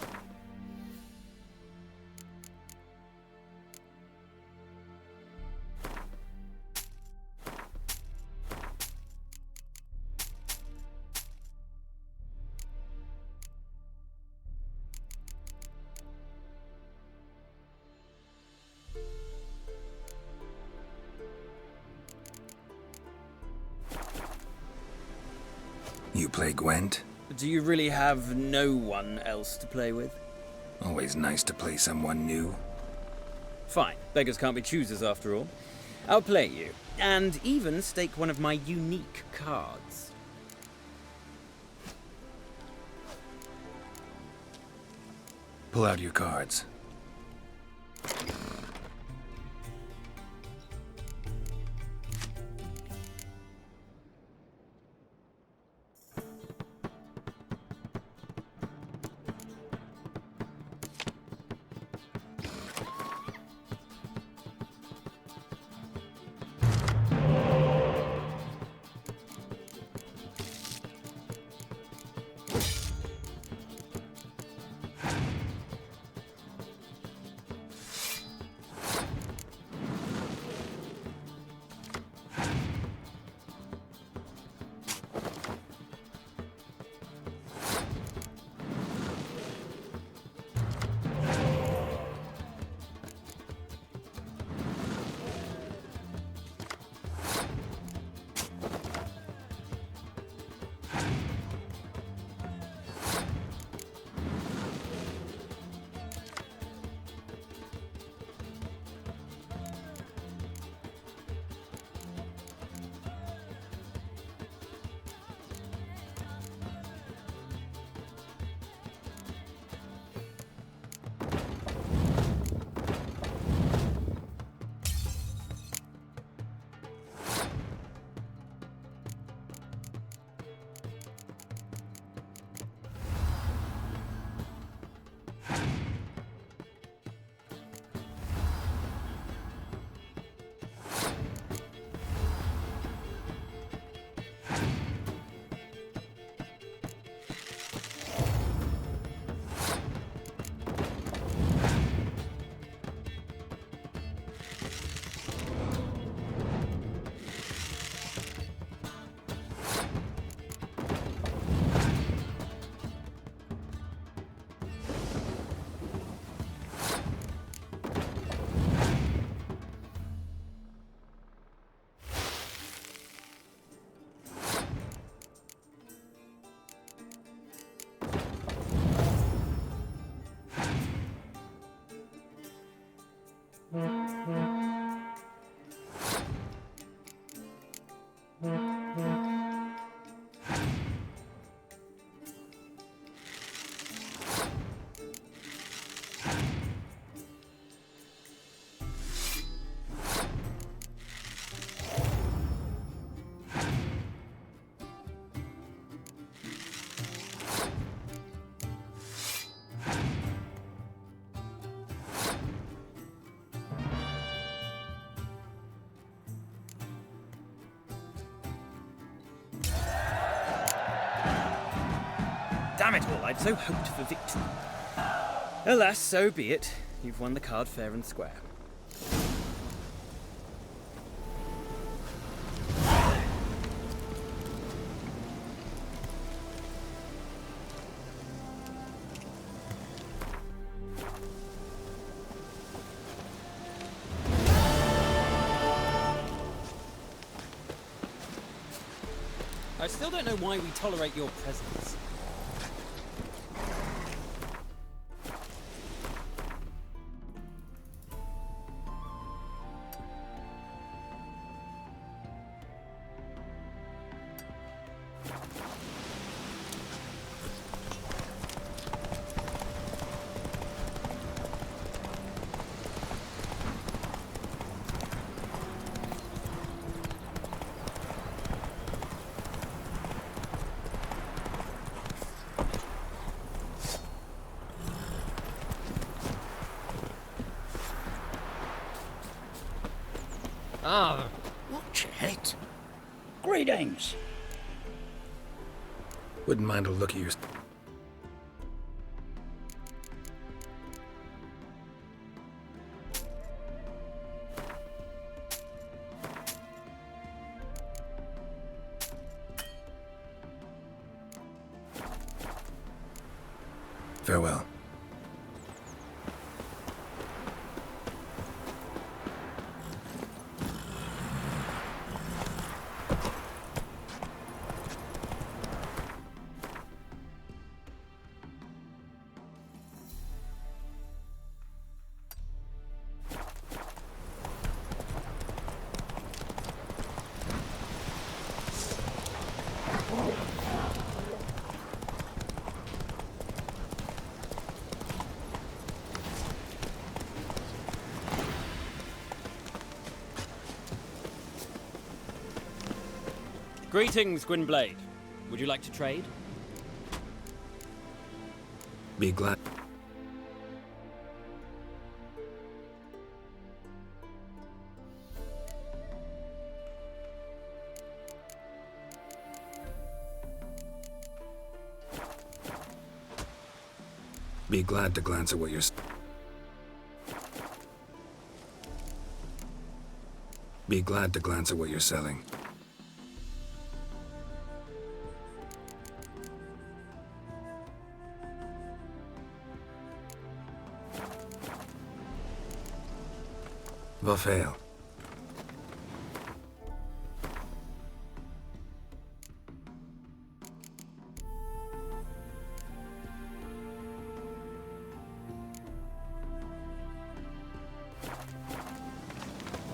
You play Gwent? Do you really have no one else to play with? Always nice to play someone new. Fine. Beggars can't be choosers after all. I'll play you, and even stake one of my unique cards. Pull out your cards. Damn it all, I'd so hoped for victory. Alas, so be it. You've won the card fair and square. I still don't know why we tolerate your presence. Ah, watch it. Greetings. Wouldn't mind a look at your... Farewell. Greetings, Gwynblade. Would you like to trade? Be glad. Be glad to glance at what you're... Be glad to glance at what you're selling. Vafail.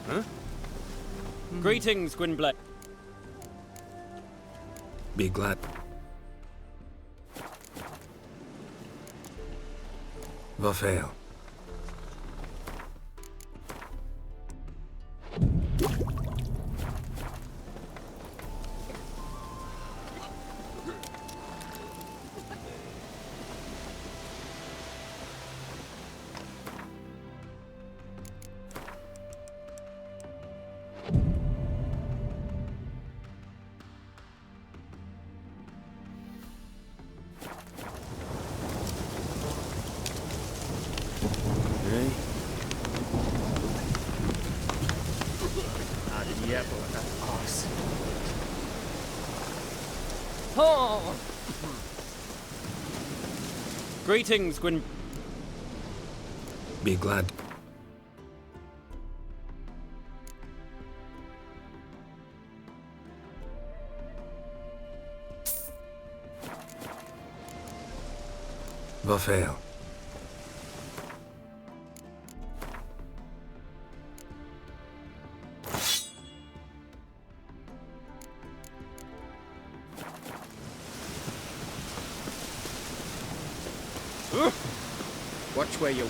Huh? Greetings, Gwynblade. Be glad. Vafail. Oh! Greetings, Gwyn. Be glad. Vafail. Watch where you're...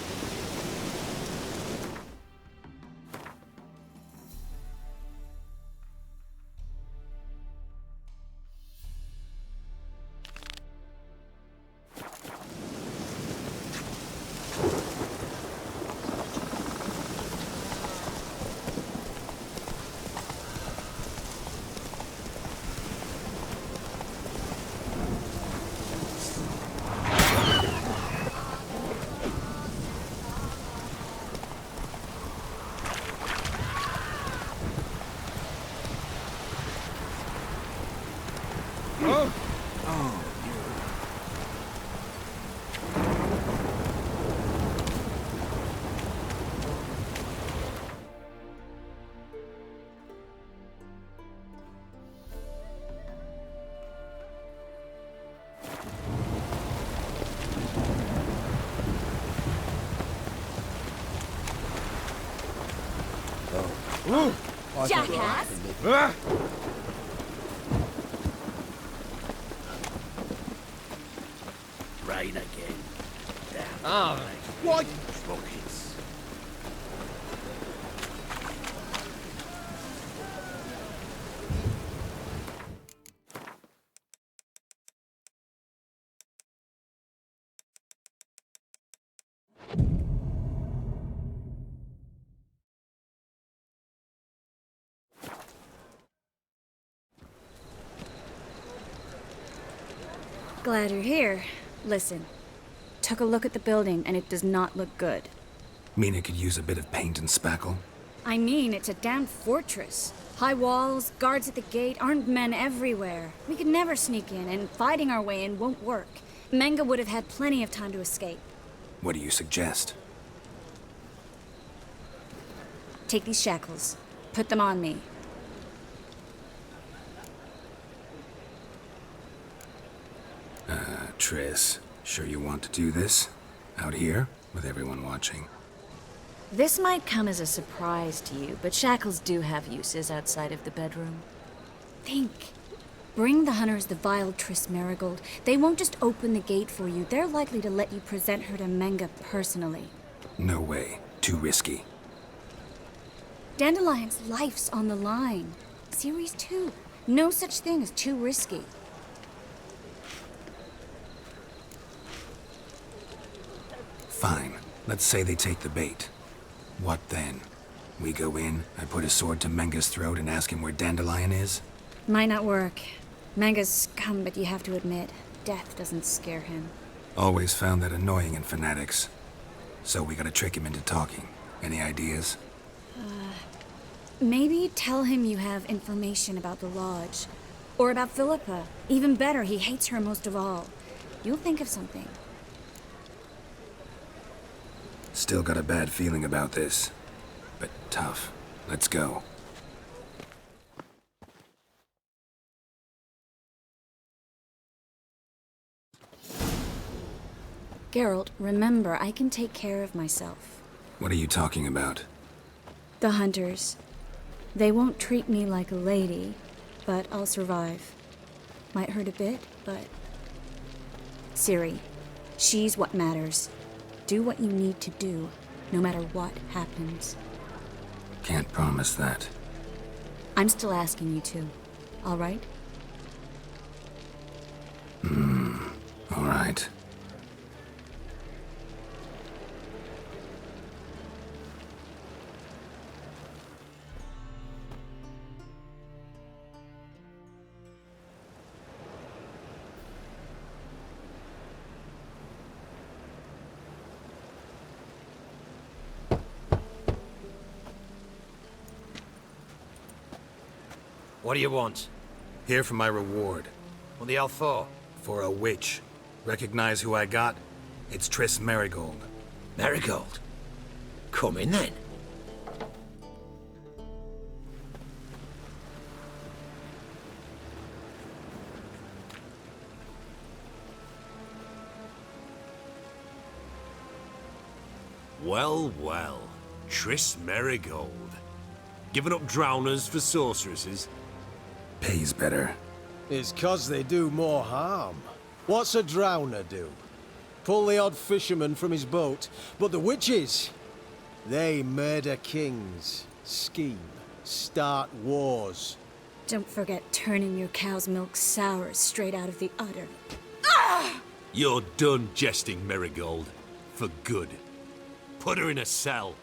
Jackass! Rain again. Ah, what? Buckets. Glad you're here. Listen, took a look at the building and it does not look good. Mean it could use a bit of paint and spackle? I mean, it's a damn fortress. High walls, guards at the gate, armed men everywhere. We could never sneak in, and fighting our way in won't work. Menga would have had plenty of time to escape. What do you suggest? Take these shackles. Put them on me. Triss, sure you want to do this? Out here, with everyone watching? This might come as a surprise to you, but shackles do have uses outside of the bedroom. Think. Bring the hunters the vile Triss Marigold. They won't just open the gate for you. They're likely to let you present her to Menga personally. No way. Too risky. Dandelion's life's on the line. Series 2. No such thing as too risky. Fine. Let's say they take the bait. What then? We go in, I put a sword to Menga's throat and ask him where Dandelion is? Might not work. Menga's scum, but you have to admit, death doesn't scare him. Always found that annoying in fanatics. So we gotta trick him into talking. Any ideas? Maybe tell him you have information about the Lodge. Or about Philippa. Even better, he hates her most of all. You'll think of something. Still got a bad feeling about this. But tough. Let's go. Geralt, remember, I can take care of myself. What are you talking about? The hunters. They won't treat me like a lady, but I'll survive. Might hurt a bit, but... Ciri, she's what matters. Do what you need to do, no matter what happens. Can't promise that. I'm still asking you to, all right? All right. What do you want? Here for my reward. What the hell for? For a witch. Recognize who I got? It's Triss Marigold. Marigold? Come in then. Well, well. Triss Marigold. Giving up drowners for sorceresses? Pays better. It's 'cause they do more harm. What's a drowner do? Pull the odd fisherman from his boat. But the witches, they murder kings, scheme, start wars. Don't forget turning your cow's milk sour straight out of the udder. You're done jesting, Marigold. For good. Put her in a cell.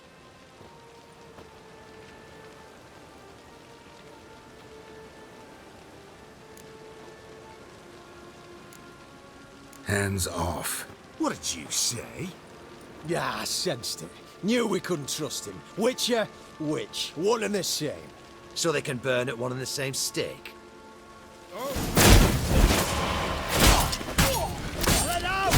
Hands off. What did you say? Yeah, I sensed it. Knew we couldn't trust him. Witcher, witch. One and the same. So they can burn at one and the same stake? Let out!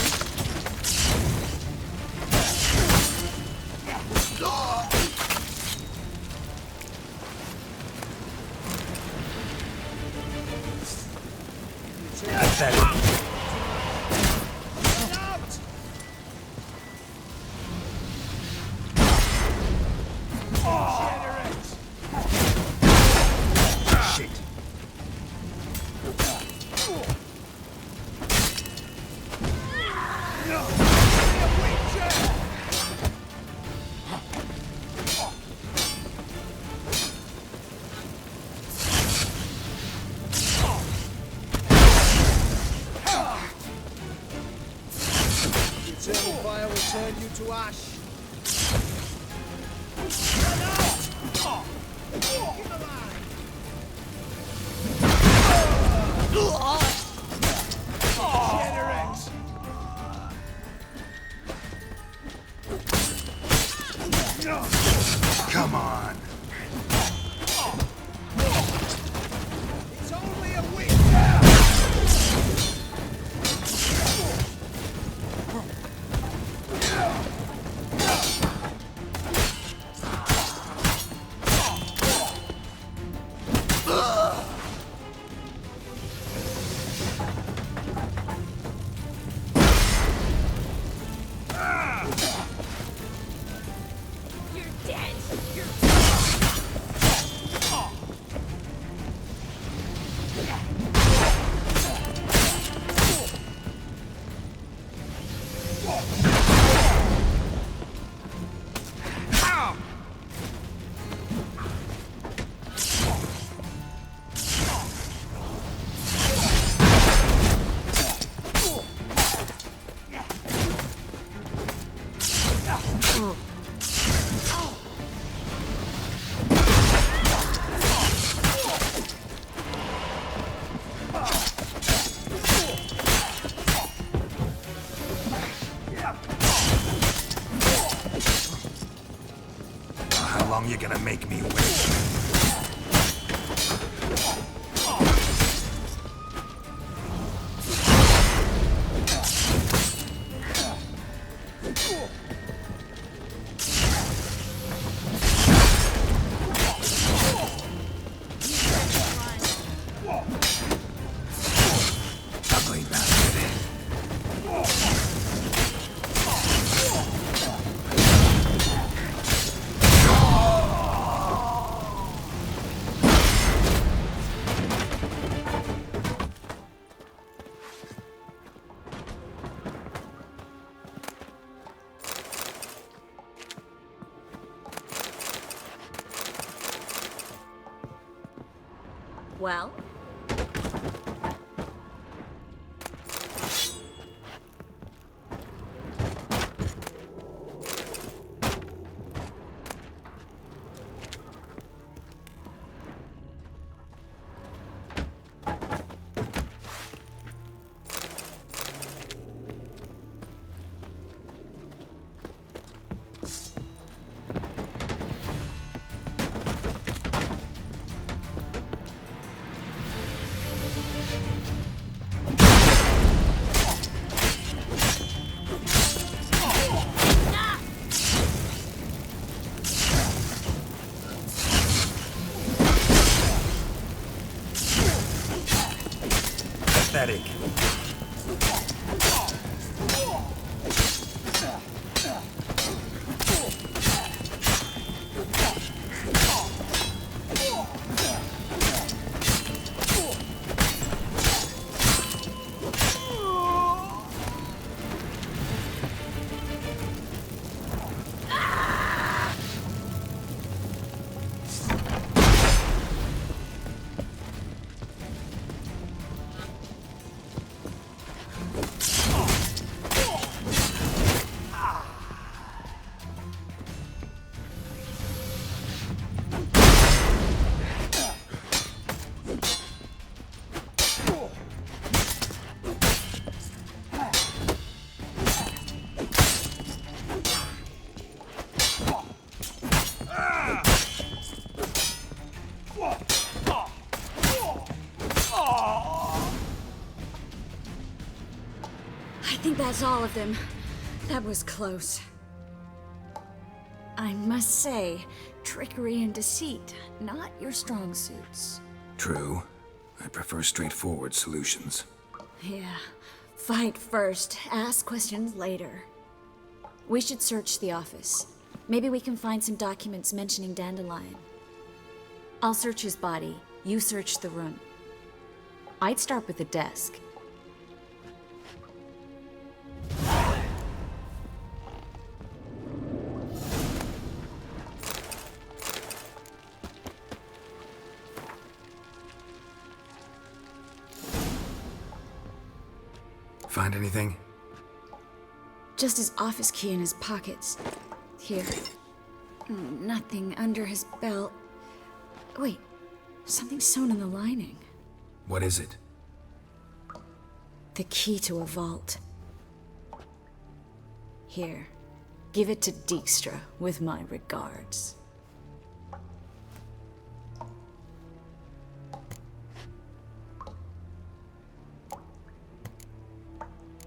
Eternal fire will turn you to ash. Generate! Come on. It's only a week. You're dead. You're How long you gonna make me wait? Ugly bastard. Well? Pathetic. I think that's all of them. That was close. I must say, trickery and deceit, not your strong suits. True. I prefer straightforward solutions. Yeah. Fight first, ask questions later. We should search the office. Maybe we can find some documents mentioning Dandelion. I'll search his body, you search the room. I'd start with the desk. Find anything? Just his office key in his pockets. Here. Nothing under his belt. Wait, something sewn in the lining. What is it? The key to a vault. Here, give it to Dijkstra with my regards.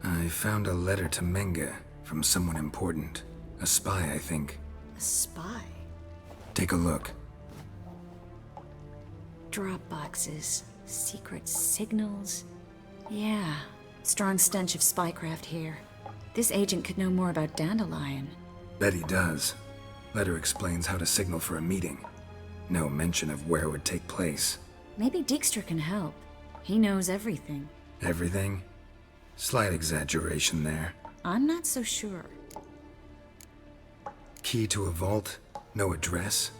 I found a letter to Menge from someone important. A spy, I think. A spy? Take a look. Drop boxes, secret signals. Yeah, strong stench of spycraft here. This agent could know more about Dandelion. Bet he does. Letter explains how to signal for a meeting. No mention of where it would take place. Maybe Dijkstra can help. He knows everything. Everything? Slight exaggeration there. I'm not so sure. Key to a vault? No address?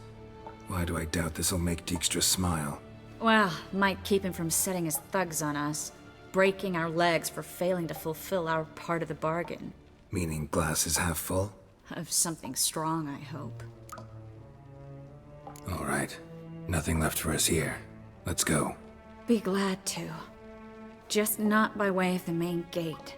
Why do I doubt this'll make Dijkstra smile? Well, might keep him from setting his thugs on us. Breaking our legs for failing to fulfill our part of the bargain. Meaning glass is half full? Of something strong, I hope. All right. Nothing left for us here. Let's go. Be glad to. Just not by way of the main gate.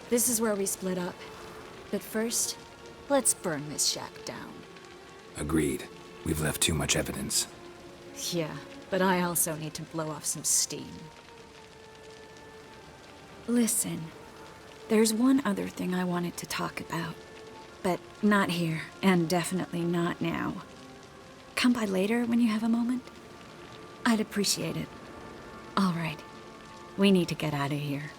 This is where we split up. But first, let's burn this shack down. Agreed. We've left too much evidence. Yeah, but I also need to blow off some steam. Listen, there's one other thing I wanted to talk about. But not here, and definitely not now. Come by later when you have a moment? I'd appreciate it. All right. We need to get out of here.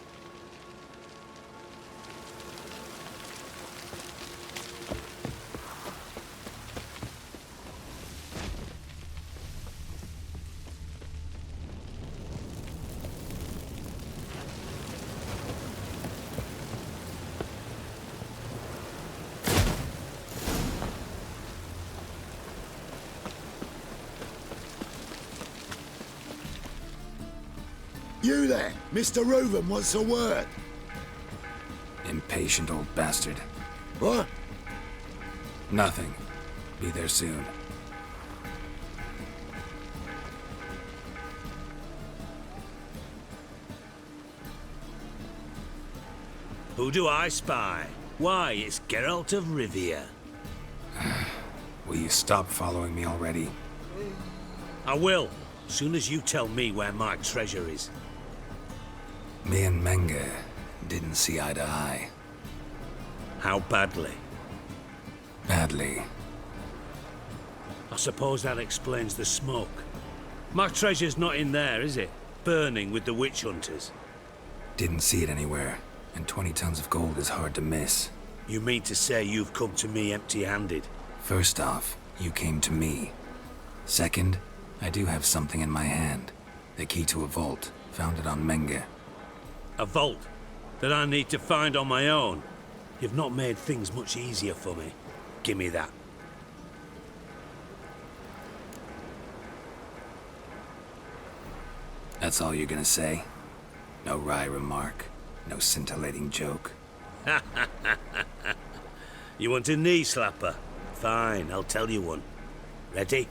You there, Mr. Reuven wants a word. Impatient old bastard. What? Nothing. Be there soon. Who do I spy? Why, it's Geralt of Rivia. Will you stop following me already? I will, soon as you tell me where my treasure is. Me and Menge didn't see eye to eye. How badly? Badly. I suppose that explains the smoke. My treasure's not in there, is it? Burning with the witch hunters. Didn't see it anywhere, and 20 tons of gold is hard to miss. You mean to say you've come to me empty-handed? First off, you came to me. Second, I do have something in my hand. The key to a vault, found it on Menge. A vault that I need to find on my own? You've not made things much easier for me. Give me that. That's all you're gonna say? No wry remark? No scintillating joke? You want a knee slapper? Fine, I'll tell you one. Ready?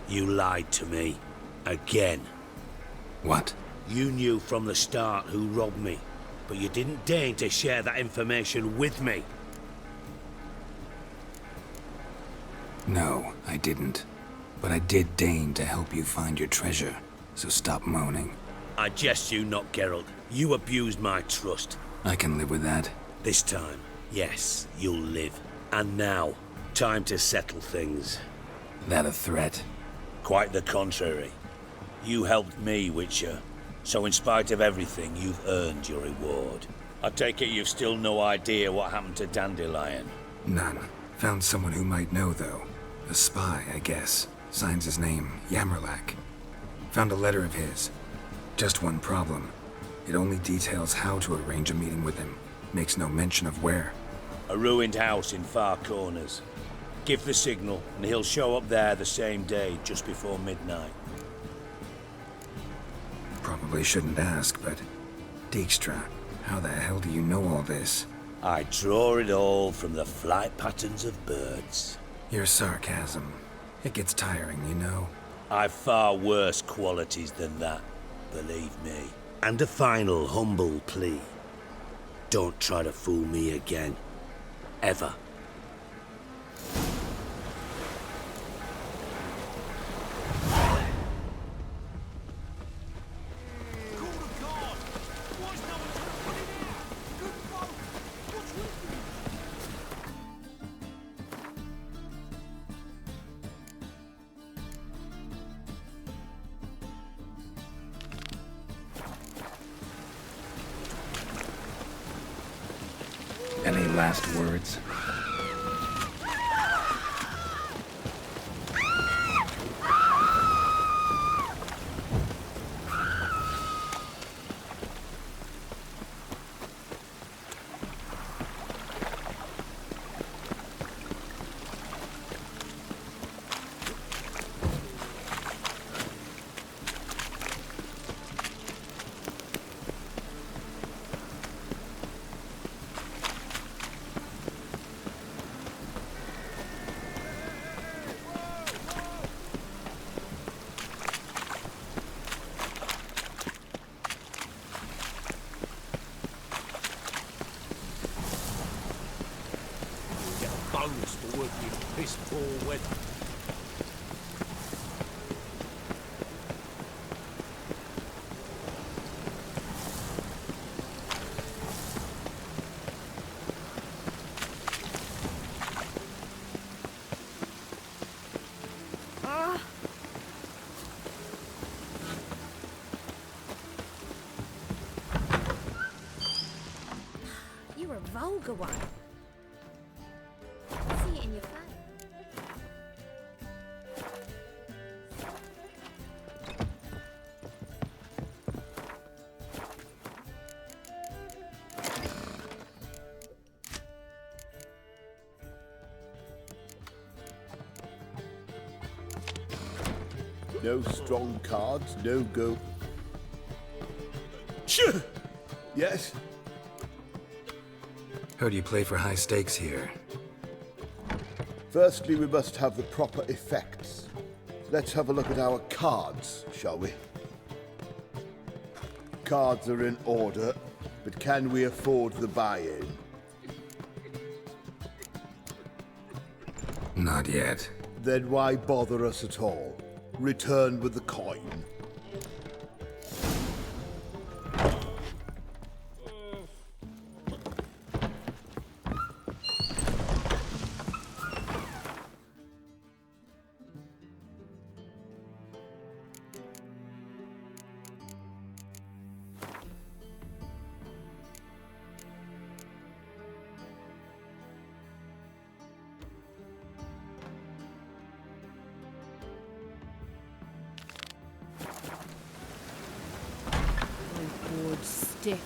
You lied to me. Again. What? You knew from the start who robbed me, but you didn't deign to share that information with me. No, I didn't. But I did deign to help you find your treasure, so stop moaning. I jest you not, Geralt. You abused my trust. I can live with that. This time, yes, you'll live. And now, time to settle things. That a threat? Quite the contrary. You helped me, Witcher. So in spite of everything, you've earned your reward. I take it you've still no idea what happened to Dandelion? None. Found someone who might know, though. A spy, I guess. Signs his name, Yammerlack. Found a letter of his. Just one problem. It only details how to arrange a meeting with him. Makes no mention of where. A ruined house in Far Corners. Give the signal, and he'll show up there the same day, just before midnight. Probably shouldn't ask, but... Dijkstra, how the hell do you know all this? I draw it all from the flight patterns of birds. Your sarcasm. It gets tiring, you know. I've far worse qualities than that, believe me. And a final humble plea. Don't try to fool me again. Ever. Any last words? Bonus for working piss poor weather. You're a vulgar one. See it in your face. No strong cards, no go. Yes? Heard you play for high stakes here. Firstly, we must have the proper effects. Let's have a look at our cards, shall we? Cards are in order, but can we afford the buy-in? Not yet. Then why bother us at all? Return with the coin. Board stiff.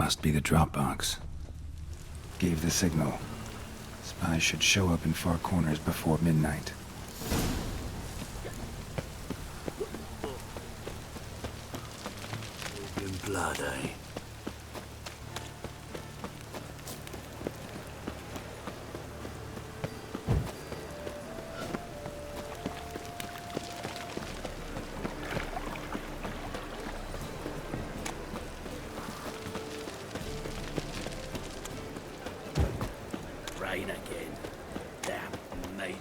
Must be the Dropbox. Gave the signal. Spies should show up in far corners before midnight. In blood, eh? Rain again. Damn mages.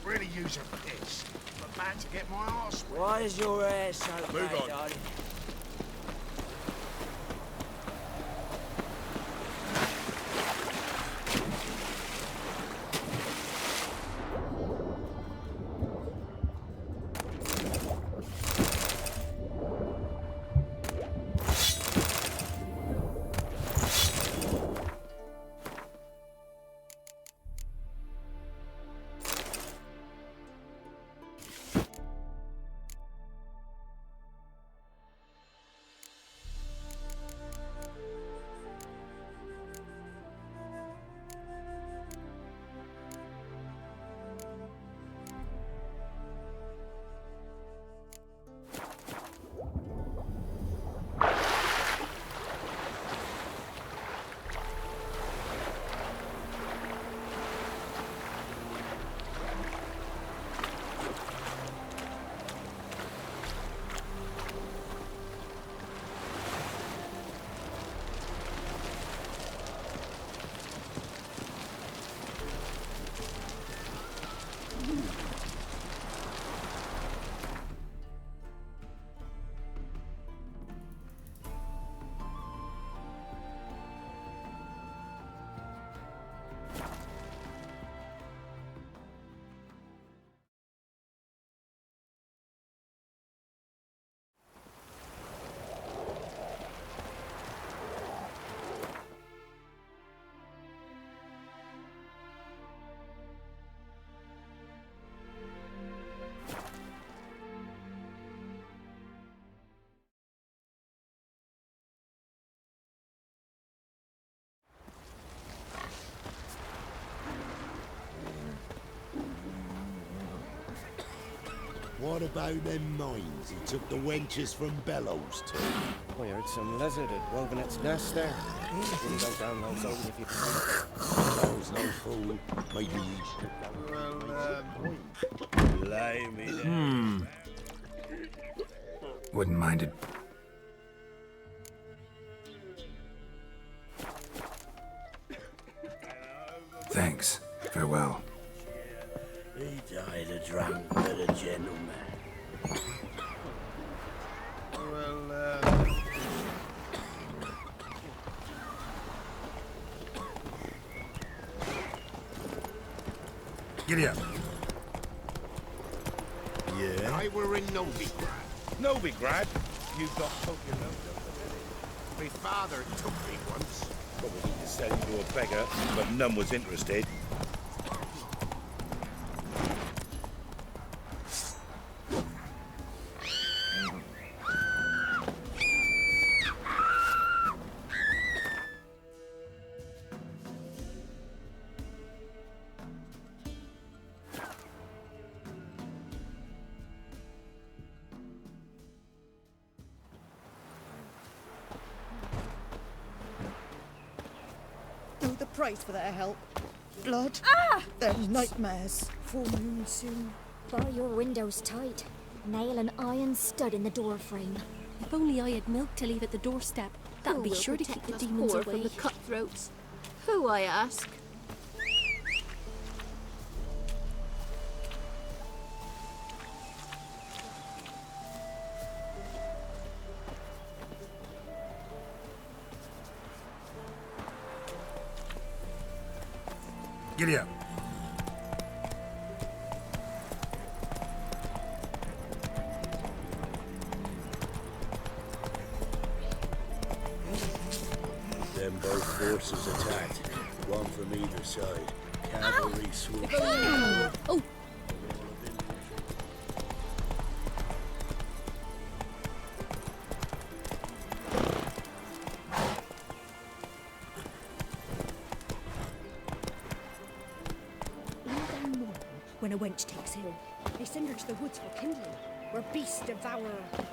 Really use a piss. But man to get my arse wet. Why is your hair so Move bad, on. darling? What about them mines he took the wenches from Bellows to? I heard some lizard had woven its nest there. Wouldn't go down those holes if you Bellows no fool. Maybe we should... Lay me down. Wouldn't mind it. Thanks. Farewell. He died a drunk but a gentleman. Giddy up. Yeah? I were in Novigrad. Novigrad? You got poking up. My father took me once. Probably to sell you to a beggar, but none was interested. The price for their help. Blood. Their nightmares. Full moon soon. Bar your windows tight. Nail an iron stud in the door frame. If only I had milk to leave at the doorstep, that would be sure to keep the demons away. From the cutthroats. Who, I ask? Giddy up. Then both forces attacked, one from either side. Cavalry swooped. Oh! when a wench takes ill. They send her to the woods for kindling, where beasts devour her.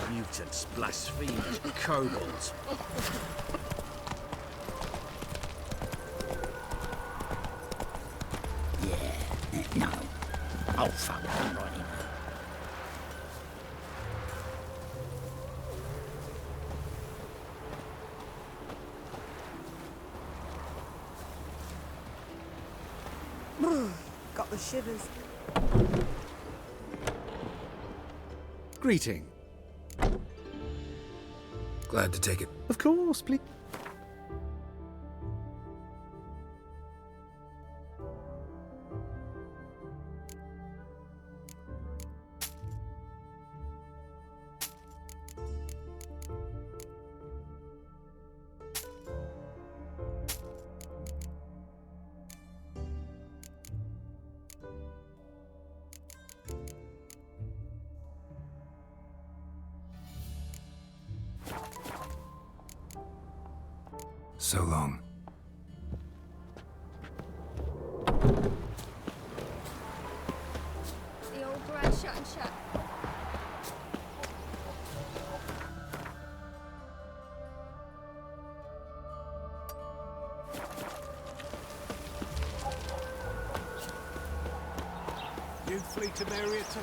Mutants, blasphemers, kobolds. Yeah, no. Oh, fuck, I'm right in. Got the shivers. Greeting. Glad to take it. Of course, please. So long. The old grand shut and shut. You flee to Maria too?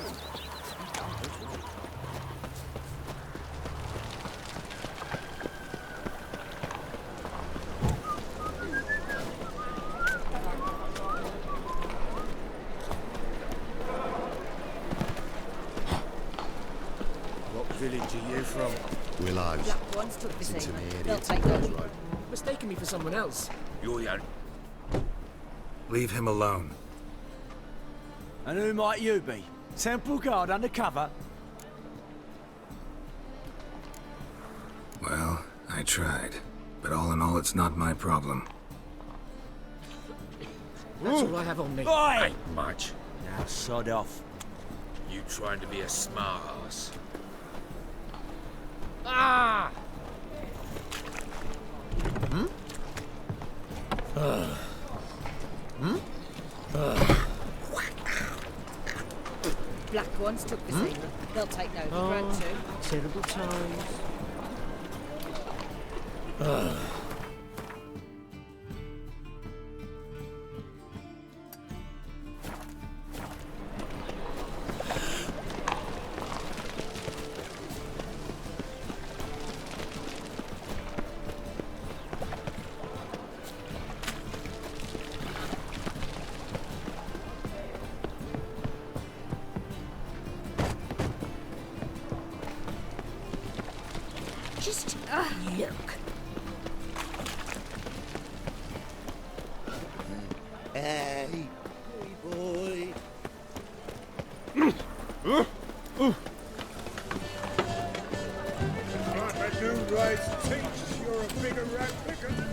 What village are you from? Willows. Black ones took the It's same. into the They'll area. take those. Right. Mistaking me for someone else. You're young. Leave him alone. And who might you be? Temple Guard undercover? Well, I tried. But all in all, it's not my problem. That's all I have on me. Oi! Ain't much. Now sod off. You trying to be a smart ass? Ah! Black ones took the same. They'll take no for grand too. Terrible times. Just look. Hey, boy. Can't the new rights teach you're a bigger rat picker than me?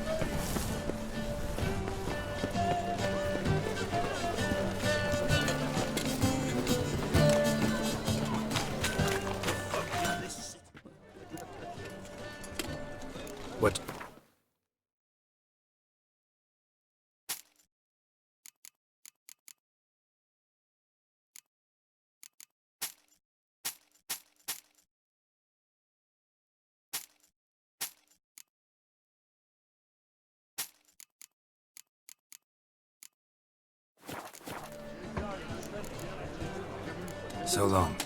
What? So long.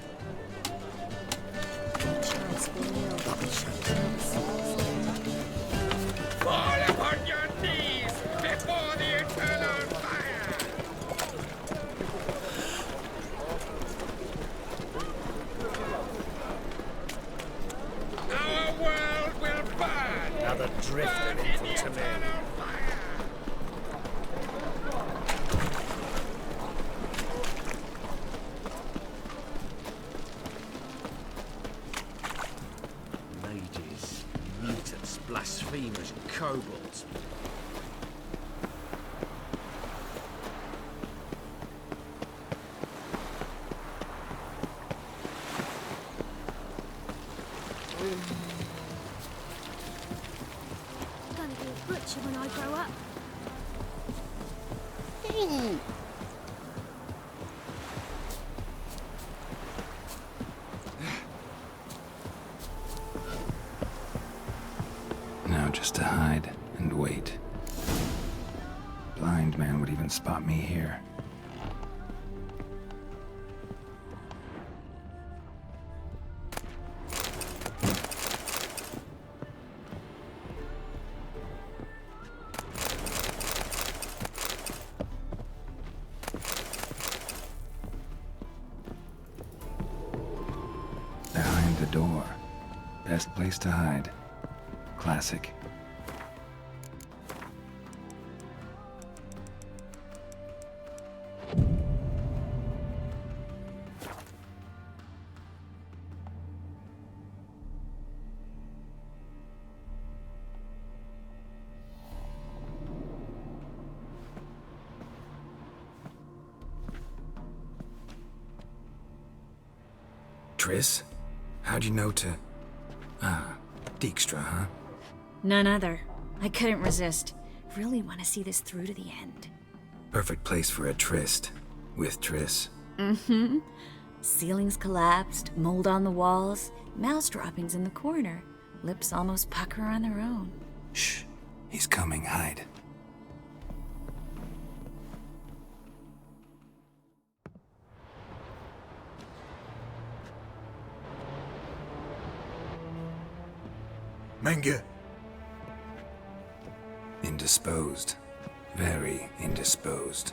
Fall upon your knees before the eternal fire! Our world will burn! Another drift of infantrymen. Mages, mutants, blasphemers, kobolds. I'm gonna be a butcher when I grow up. Now just to hide and wait. Blind man would even spot me here. Behind the door. Best place to hide. Classic. Triss? How'd you know to... Ah, Dijkstra, huh? None other. I couldn't resist. Really want to see this through to the end. Perfect place for a tryst. With Triss. Mm-hmm. Ceilings collapsed, mold on the walls, mouse droppings in the corner. Lips almost pucker on their own. Shh. He's coming. Hide. Menge. Indisposed. Very indisposed.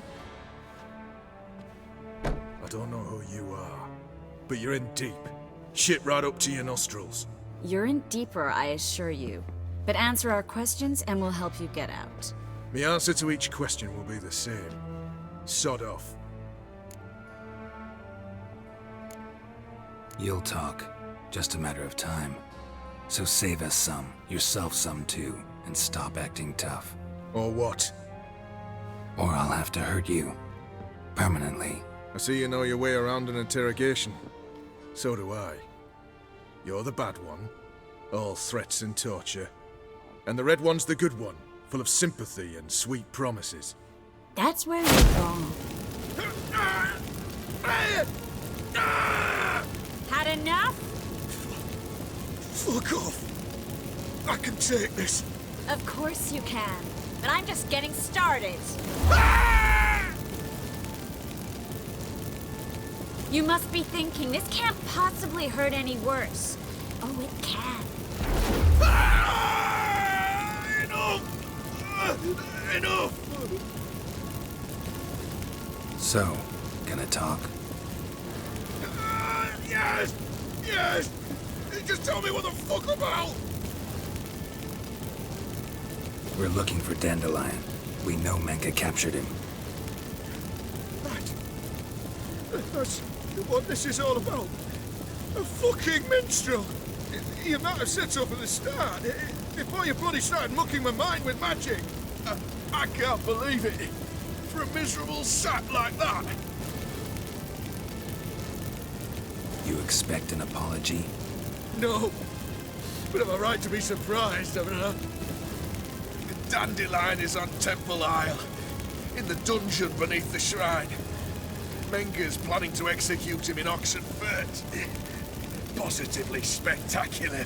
I don't know who you are, but you're in deep. Shit right up to your nostrils. You're in deeper, I assure you. But answer our questions and we'll help you get out. The answer to each question will be the same. Sod off. You'll talk. Just a matter of time. So save us some, yourself some too, and stop acting tough. Or what? Or I'll have to hurt you. Permanently. I see you know your way around an interrogation. So do I. You're the bad one. All threats and torture. And the red one's the good one, full of sympathy and sweet promises. That's where you're wrong. Had enough? Fuck off! I can take this. Of course you can. But I'm just getting started. You must be thinking, this can't possibly hurt any worse. Oh, it can. Enough! Enough! So, gonna talk? Yes! Yes! Just tell me what the fuck about! We're looking for Dandelion. We know Menge captured him. That's what this is all about. A fucking minstrel! You might have said so from the start, before you bloody started mucking my mind with magic. I can't believe it. For a miserable sap like that. You expect an apology? No. But I'm a right to be surprised, haven't I? Dandelion is on Temple Isle, in the dungeon beneath the shrine. Menge's planning to execute him in Oxenfurt. Positively spectacular.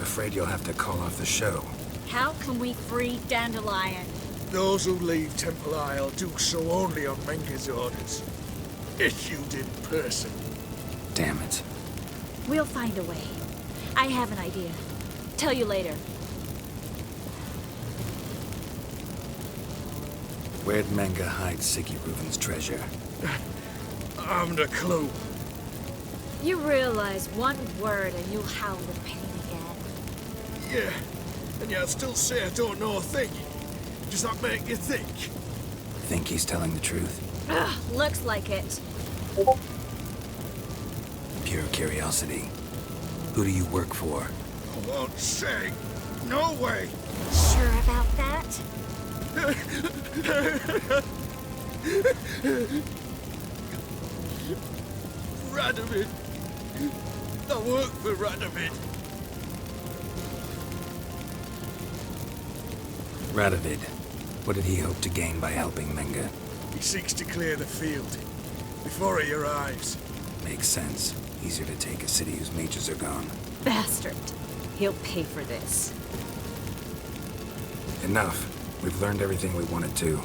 Afraid you'll have to call off the show. How can we free Dandelion? Those who leave Temple Isle do so only on Menge's orders. Issued in person. Damn it. We'll find a way. I have an idea. Tell you later. Where'd Menga hide Siggy Reuven's treasure? I haven't a clue. You realize one word and you'll howl with pain again. Yeah, and yet I'd still say I don't know a thing. Does that make you think? Think he's telling the truth? Ugh, looks like it. Pure curiosity. Who do you work for? I won't say. No way. Sure about that? Radovid. I work for Radovid. Radovid. What did he hope to gain by helping Menga? He seeks to clear the field before he arrives. Makes sense. Easier to take a city whose mages are gone. Bastard. He'll pay for this. Enough. We've learned everything we wanted to.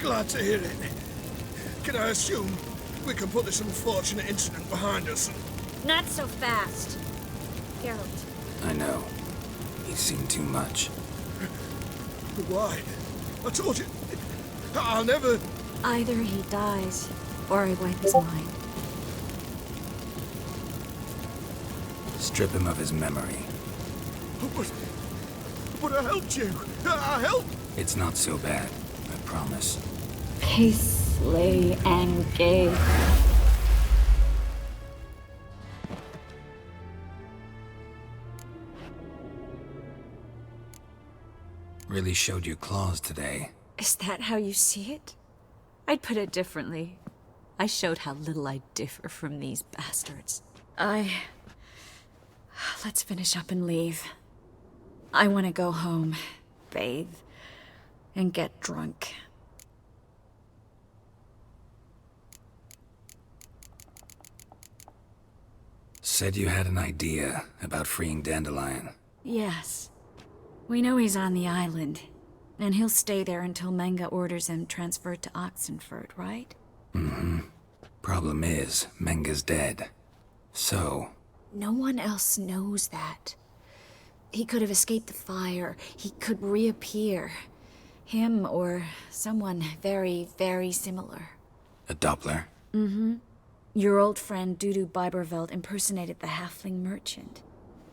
Glad to hear it. Can I assume we can put this unfortunate incident behind us? Not so fast. Geralt. I know. He's seen too much. Why? I told you, I'll never... Either he dies, or I wipe his mind. Strip him of his memory. But I helped you. I helped. It's not so bad, I promise. Peacefully and gay. Really showed your claws today. Is that how you see it? I'd put it differently. I showed how little I differ from these bastards. Let's finish up and leave. I want to go home, bathe, and get drunk. Said you had an idea about freeing Dandelion. Yes. We know he's on the island, and he'll stay there until Menga orders him transferred to Oxenford, right? Mm-hmm. Problem is, Menga's dead. So... No one else knows that. He could have escaped the fire. He could reappear. Him or someone very, very similar. A Doppler? Mm-hmm. Your old friend Dudu Biberveld impersonated the halfling merchant.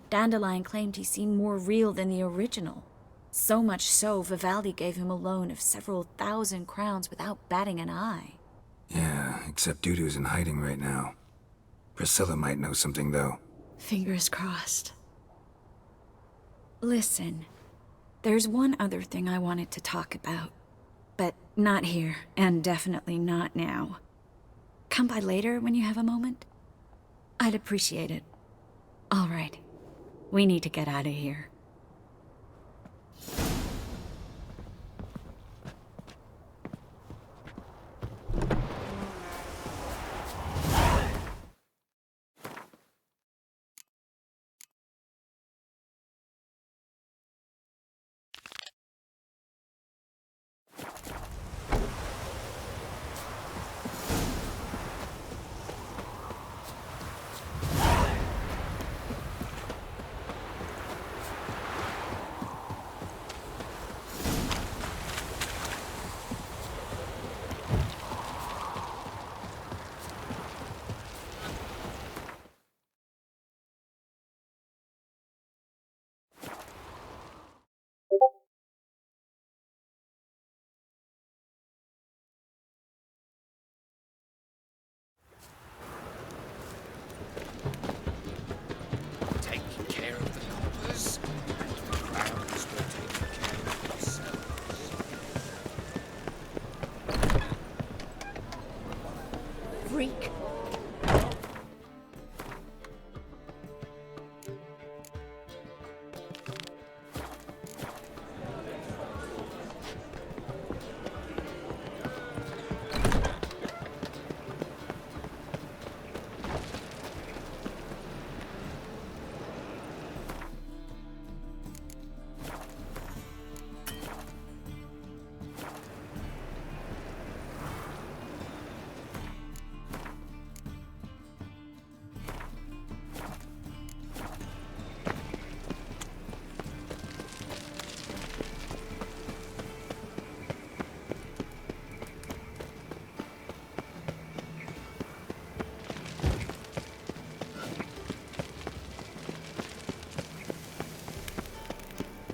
Dandelion claimed he seemed more real than the original. So much so, Vivaldi gave him a loan of several thousand crowns without batting an eye. Yeah, except Dudu's in hiding right now. Priscilla might know something, though. Fingers crossed. Listen, there's one other thing I wanted to talk about. But not here, and definitely not now. Come by later when you have a moment? I'd appreciate it. All right. We need to get out of here.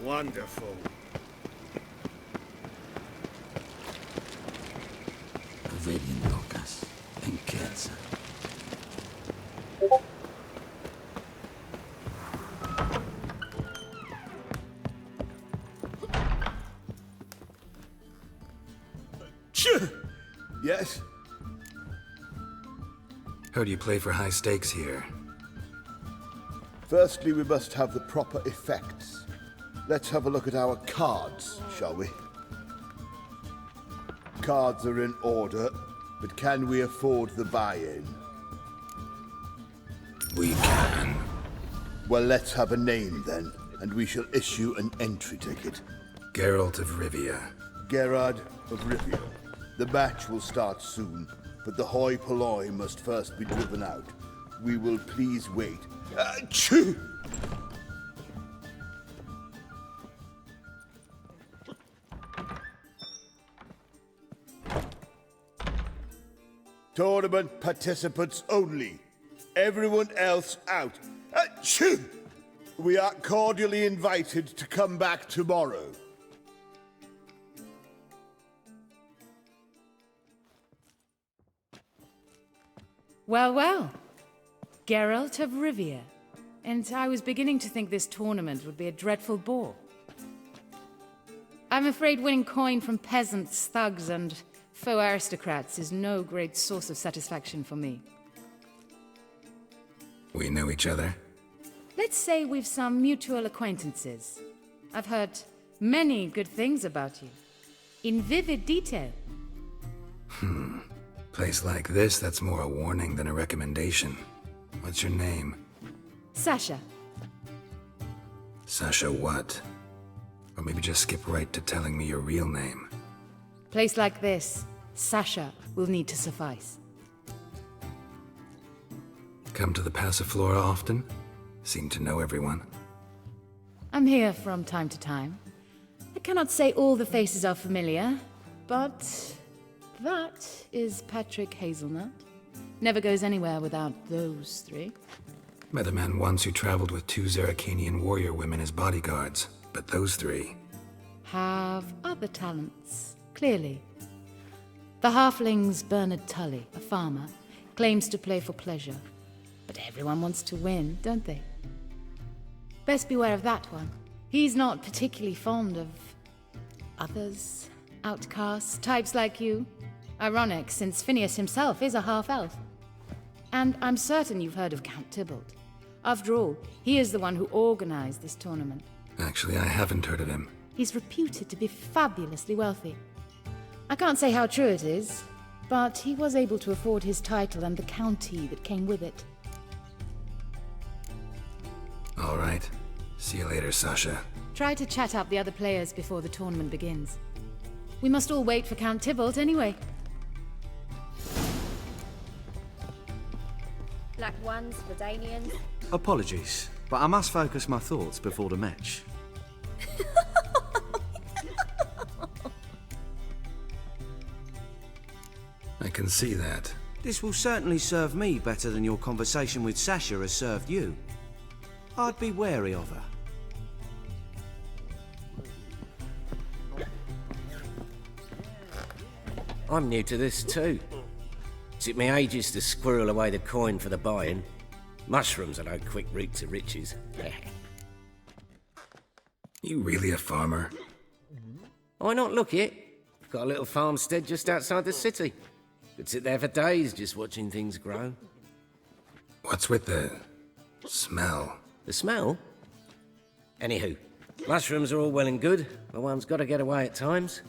Wonderful. Vedian locas, en Kerza. Yes? Heard you play for high stakes here. Firstly, we must have the proper effects. Let's have a look at our cards, shall we? Cards are in order, but can we afford the buy-in? We can. Well, let's have a name then, and we shall issue an entry ticket. Geralt of Rivia. Gerard of Rivia. The match will start soon, but the hoi polloi must first be driven out. We will please wait. Achoo! Tournament participants only. Everyone else out. Achoo! We are cordially invited to come back tomorrow. Well, well. Geralt of Rivia. And I was beginning to think this tournament would be a dreadful bore. I'm afraid winning coin from peasants, thugs, and faux aristocrats is no great source of satisfaction for me. We know each other? Let's say we've some mutual acquaintances. I've heard many good things about you. In vivid detail. Place like this, that's more a warning than a recommendation. What's your name? Sasha. Sasha what? Or maybe just skip right to telling me your real name. Place like this, Sasha will need to suffice. Come to the Passiflora often? Seem to know everyone. I'm here from time to time. I cannot say all the faces are familiar, but that is Patrick Hazelnut. Never goes anywhere without those three. Met a man once who traveled with 2 Zeracanian warrior women as bodyguards, but those 3... have other talents, clearly. The halfling's Bernard Tully, a farmer, claims to play for pleasure. But everyone wants to win, don't they? Best beware of that one. He's not particularly fond of others, outcasts, types like you. Ironic, since Phineas himself is a half-elf. And I'm certain you've heard of Count Tybalt. After all, he is the one who organized this tournament. Actually, I haven't heard of him. He's reputed to be fabulously wealthy. I can't say how true it is, but he was able to afford his title and the county that came with it. All right. See you later, Sasha. Try to chat up the other players before the tournament begins. We must all wait for Count Tybalt anyway. Black ones, Redanians. Apologies, but I must focus my thoughts before the match. I can see that. This will certainly serve me better than your conversation with Sasha has served you. I'd be wary of her. I'm new to this too. Took me ages to squirrel away the coin for the buy-in. Mushrooms are no quick route to riches. You really a farmer? Why not look it? I've got a little farmstead just outside the city. Could sit there for days just watching things grow. What's with the smell? The smell? Anywho, mushrooms are all well and good, but one's got to get away at times.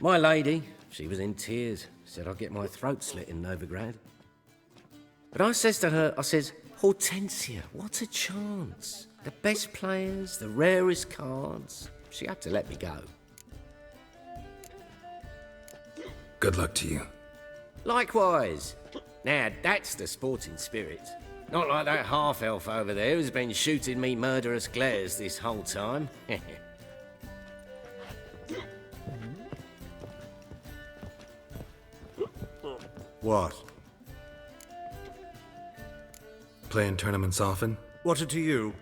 My lady, she was in tears, said I'd get my throat slit in Novigrad. But I says to her, I says, Hortensia, what a chance. The best players, the rarest cards. She had to let me go. Good luck to you. Likewise. Now, that's the sporting spirit. Not like that half-elf over there who's been shooting me murderous glares this whole time. What? Playing tournaments often? What to you?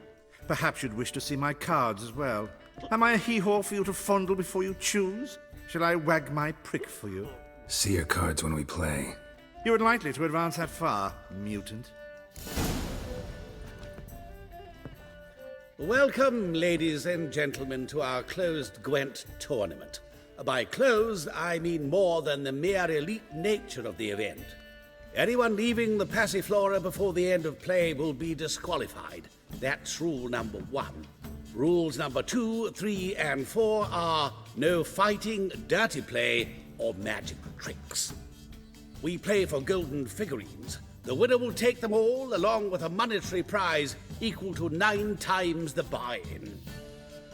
Perhaps you'd wish to see my cards as well. Am I a hee-haw for you to fondle before you choose? Shall I wag my prick for you? See your cards when we play. You unlikely to advance that far, mutant. Welcome, ladies and gentlemen, to our closed Gwent tournament. By closed, I mean more than the mere elite nature of the event. Anyone leaving the Passiflora before the end of play will be disqualified. That's rule number 1. Rules number 2, 3, and 4 are no fighting, dirty play, or magic tricks. We play for golden figurines. The winner will take them all, along with a monetary prize equal to 9 times the buy-in.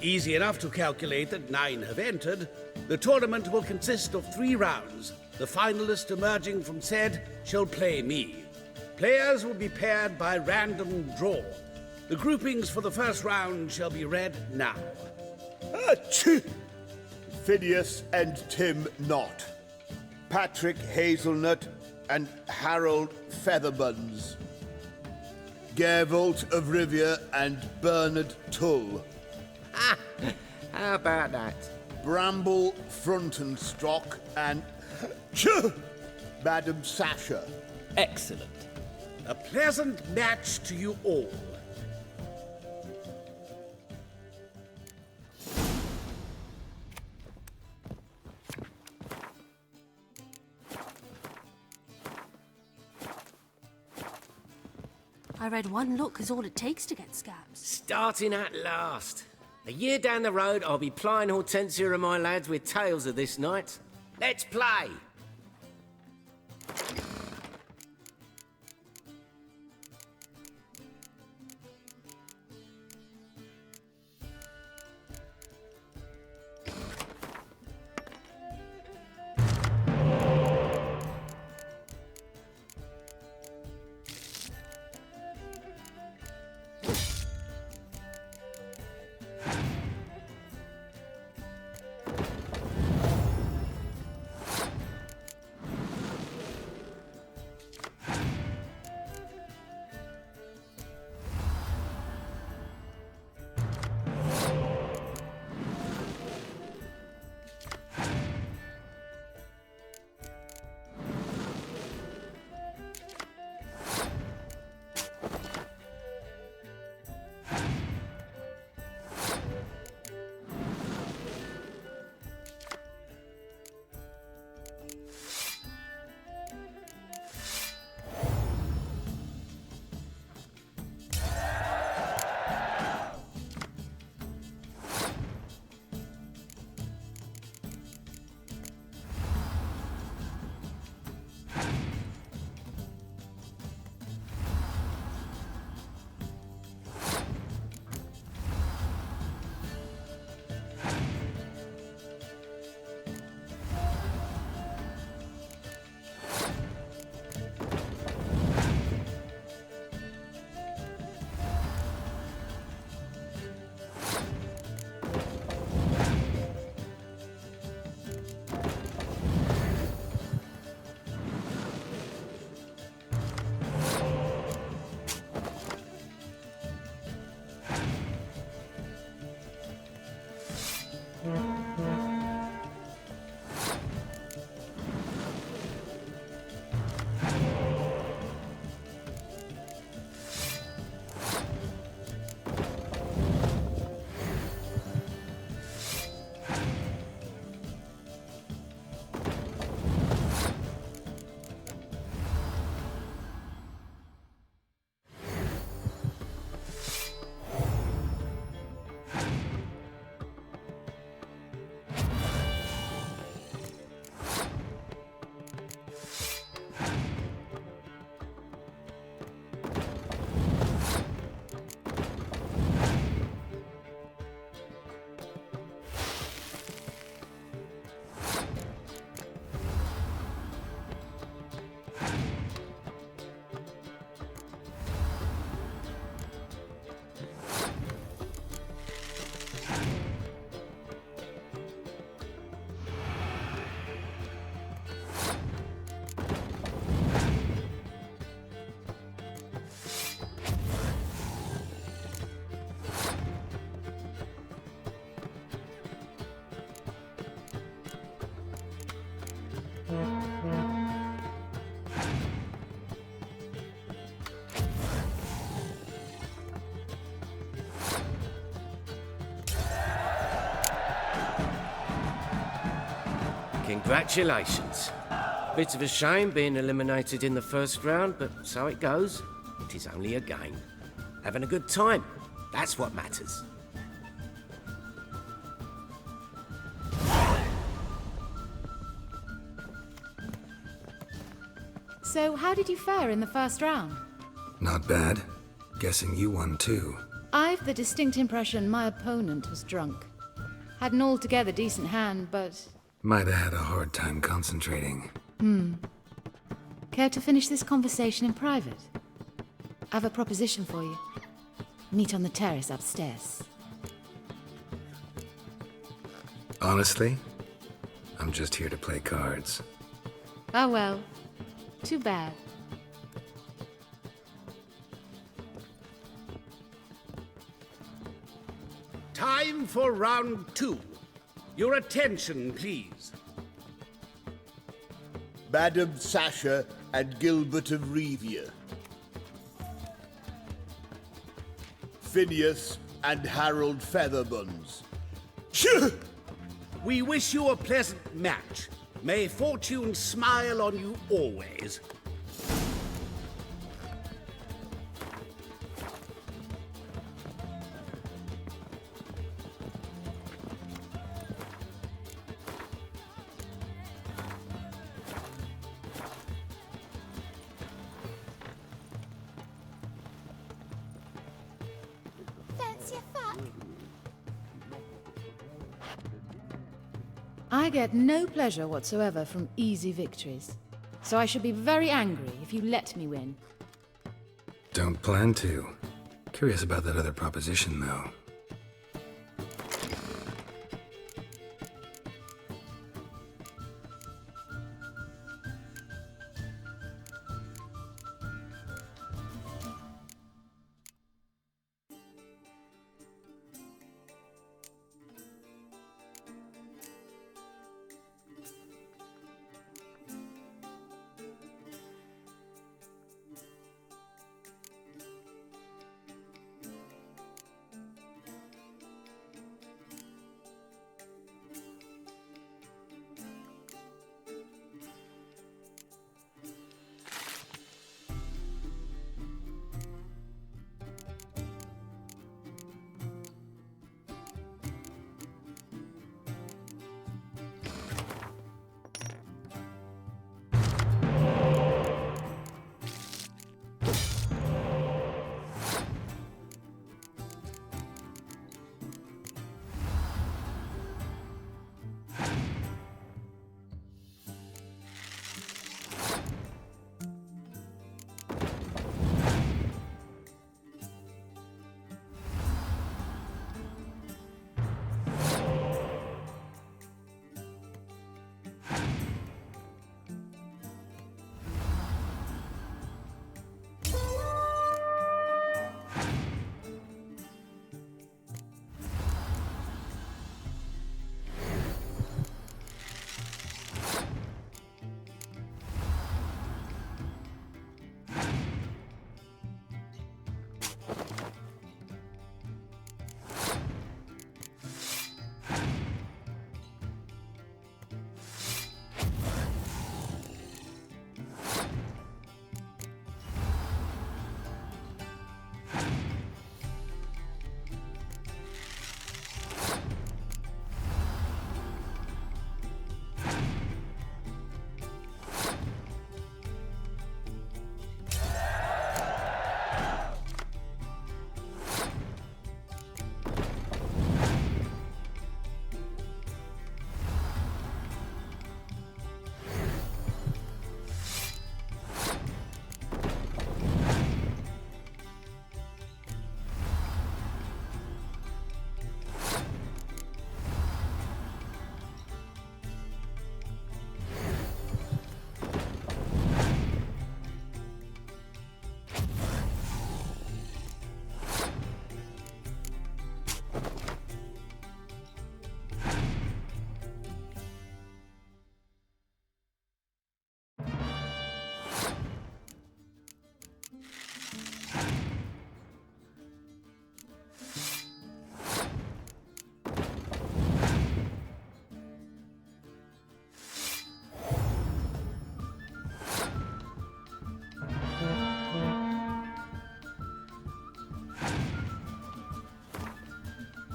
Easy enough to calculate that 9 have entered. The tournament will consist of 3 rounds. The finalist emerging from said shall play me. Players will be paired by random draw. The groupings for the first round shall be read now. Phineas and Tim Knott. Patrick Hazelnut and Harold Featherbuns. Gervolt of Rivia and Bernard Tull. How about that? Bramble Frontenstock and Madam Sasha. Excellent. A pleasant match to you all. I read one look is all it takes to get scabs. Starting at last. A year down the road, I'll be plying Hortensia and my lads with tales of this night. Let's play! Congratulations. Bit of a shame being eliminated in the first round, but so it goes. It is only a game. Having a good time, that's what matters. So, how did you fare in the first round? Not bad. Guessing you won too. I've the distinct impression my opponent was drunk. Had an altogether decent hand, but... Might have had a hard time concentrating. Care to finish this conversation in private? I have a proposition for you. Meet on the terrace upstairs. Honestly, I'm just here to play cards. Oh well. Too bad. Time for round 2. Your attention, please. Madam Sasha and Gilbert of Revia. Phineas and Harold Featherbuns. We wish you a pleasant match. May fortune smile on you always. Fancy a fuck? I get no pleasure whatsoever from easy victories. So I should be very angry if you let me win. Don't plan to. Curious about that other proposition, though.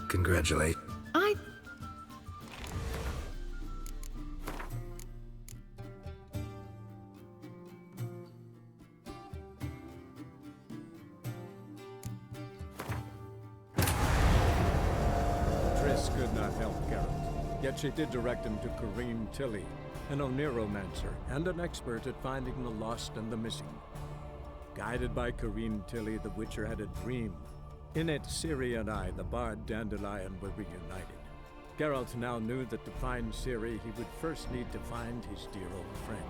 Congratulate. Triss could not help Geralt, yet she did direct him to Corrine Tilly, an Oniromancer and an expert at finding the lost and the missing. Guided by Corrine Tilly, the Witcher had a dream. In it, Ciri and I, the bard Dandelion, were reunited. Geralt now knew that to find Ciri, he would first need to find his dear old friend.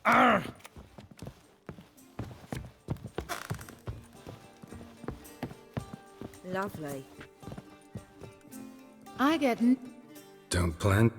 Arr! Lovely. I get Don't plan.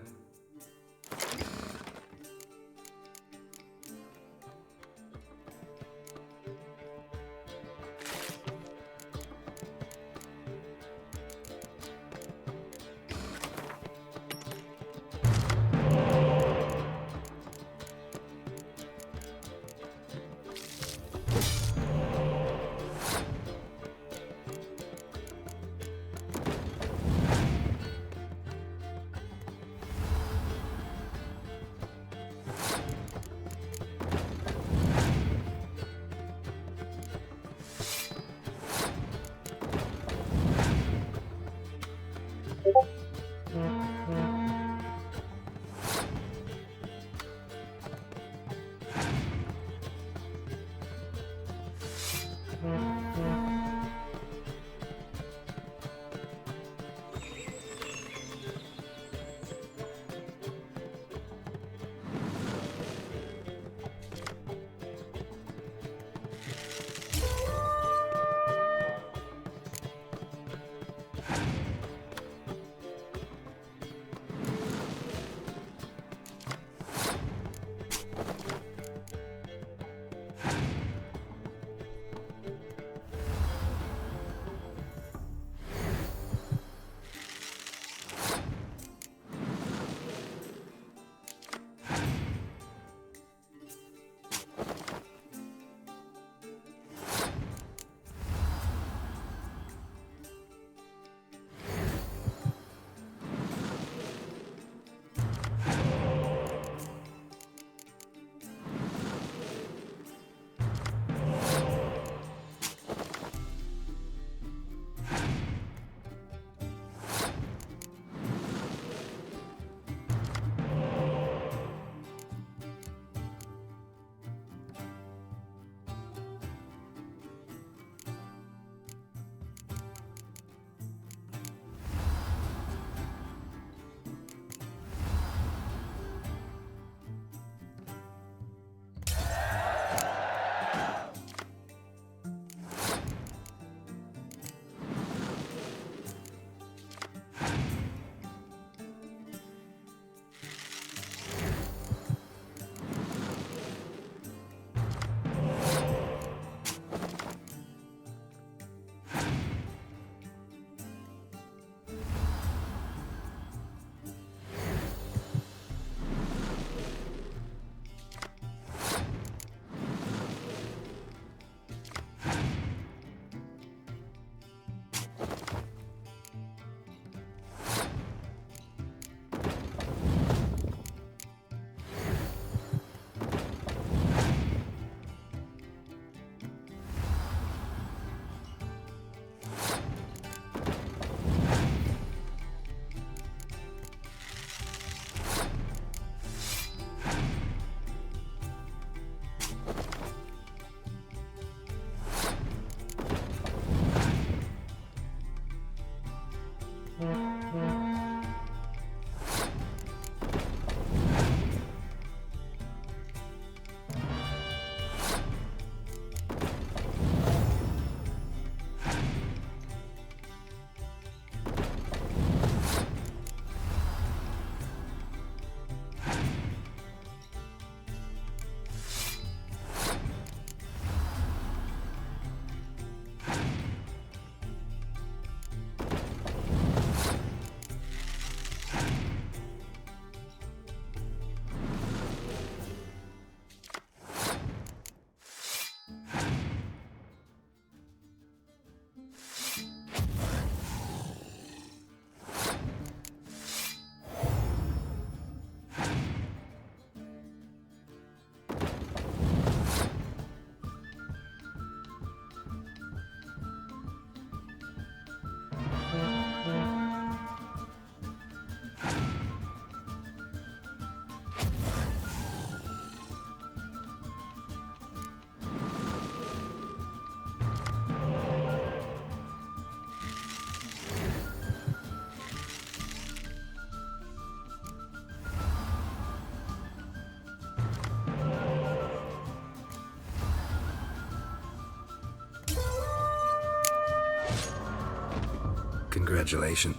Congratulations.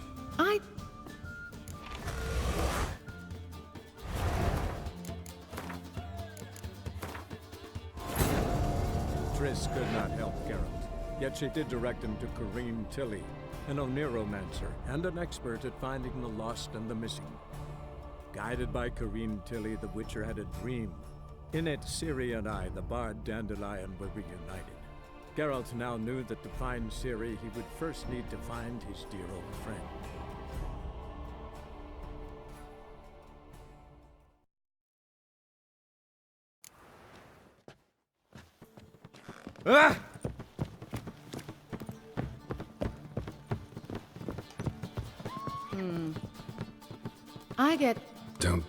Triss could not help Geralt, yet she did direct him to Corrine Tilly, an Oneromancer and an expert at finding the lost and the missing. Guided by Corrine Tilly, the Witcher had a dream. In it, Ciri and I, the bard Dandelion, were reunited. Geralt now knew that to find Ciri, he would first need to find his dear old friend. Ah! I get... Don't.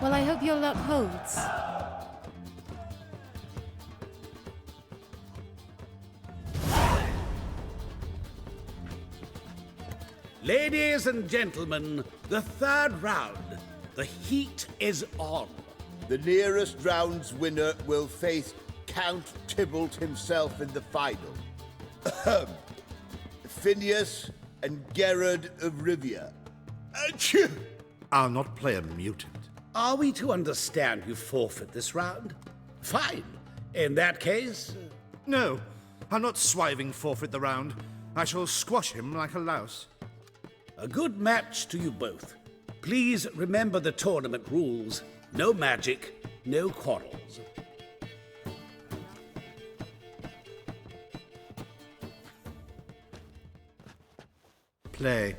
Well, I hope your luck holds. Ladies and gentlemen, the third round. The heat is on. The nearest round's winner will face Count Tybalt himself in the final. Phineas and Gerard of Rivia. Achoo! I'll not play a mutant. Are we to understand you forfeit this round? Fine. In that case... No, I'll not swiving forfeit the round. I shall squash him like a louse. A good match to you both. Please remember the tournament rules. No magic, no quarrels. Play.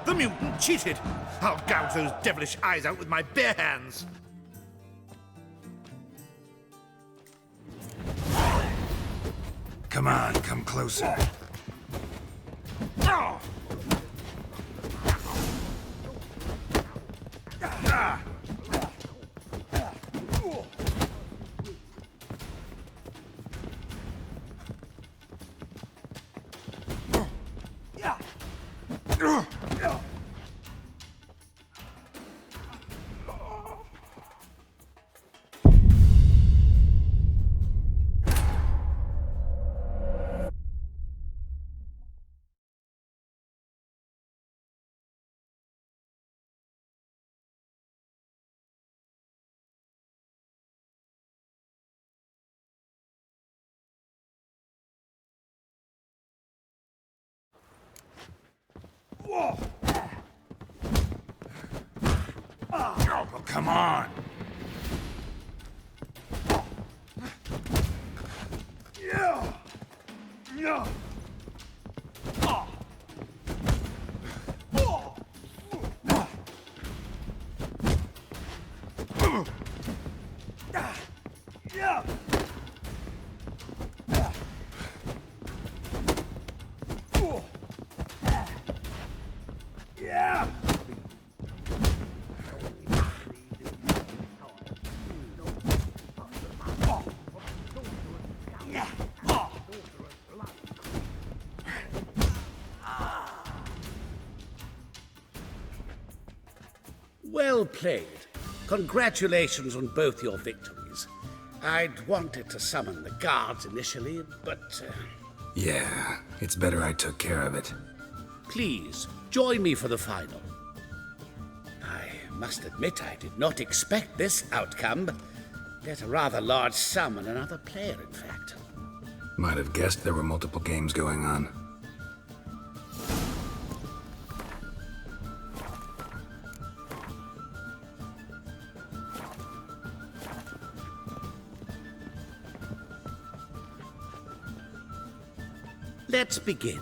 The mutant cheated! I'll gouge those devilish eyes out with my bare hands. Come on, come closer. Oh, come on! Well played. Congratulations on both your victories. I'd wanted to summon the guards initially, but... Yeah, it's better I took care of it. Please, join me for the final. I must admit I did not expect this outcome. Bet a rather large sum on another player, in fact. Might have guessed there were multiple games going on. Let's begin.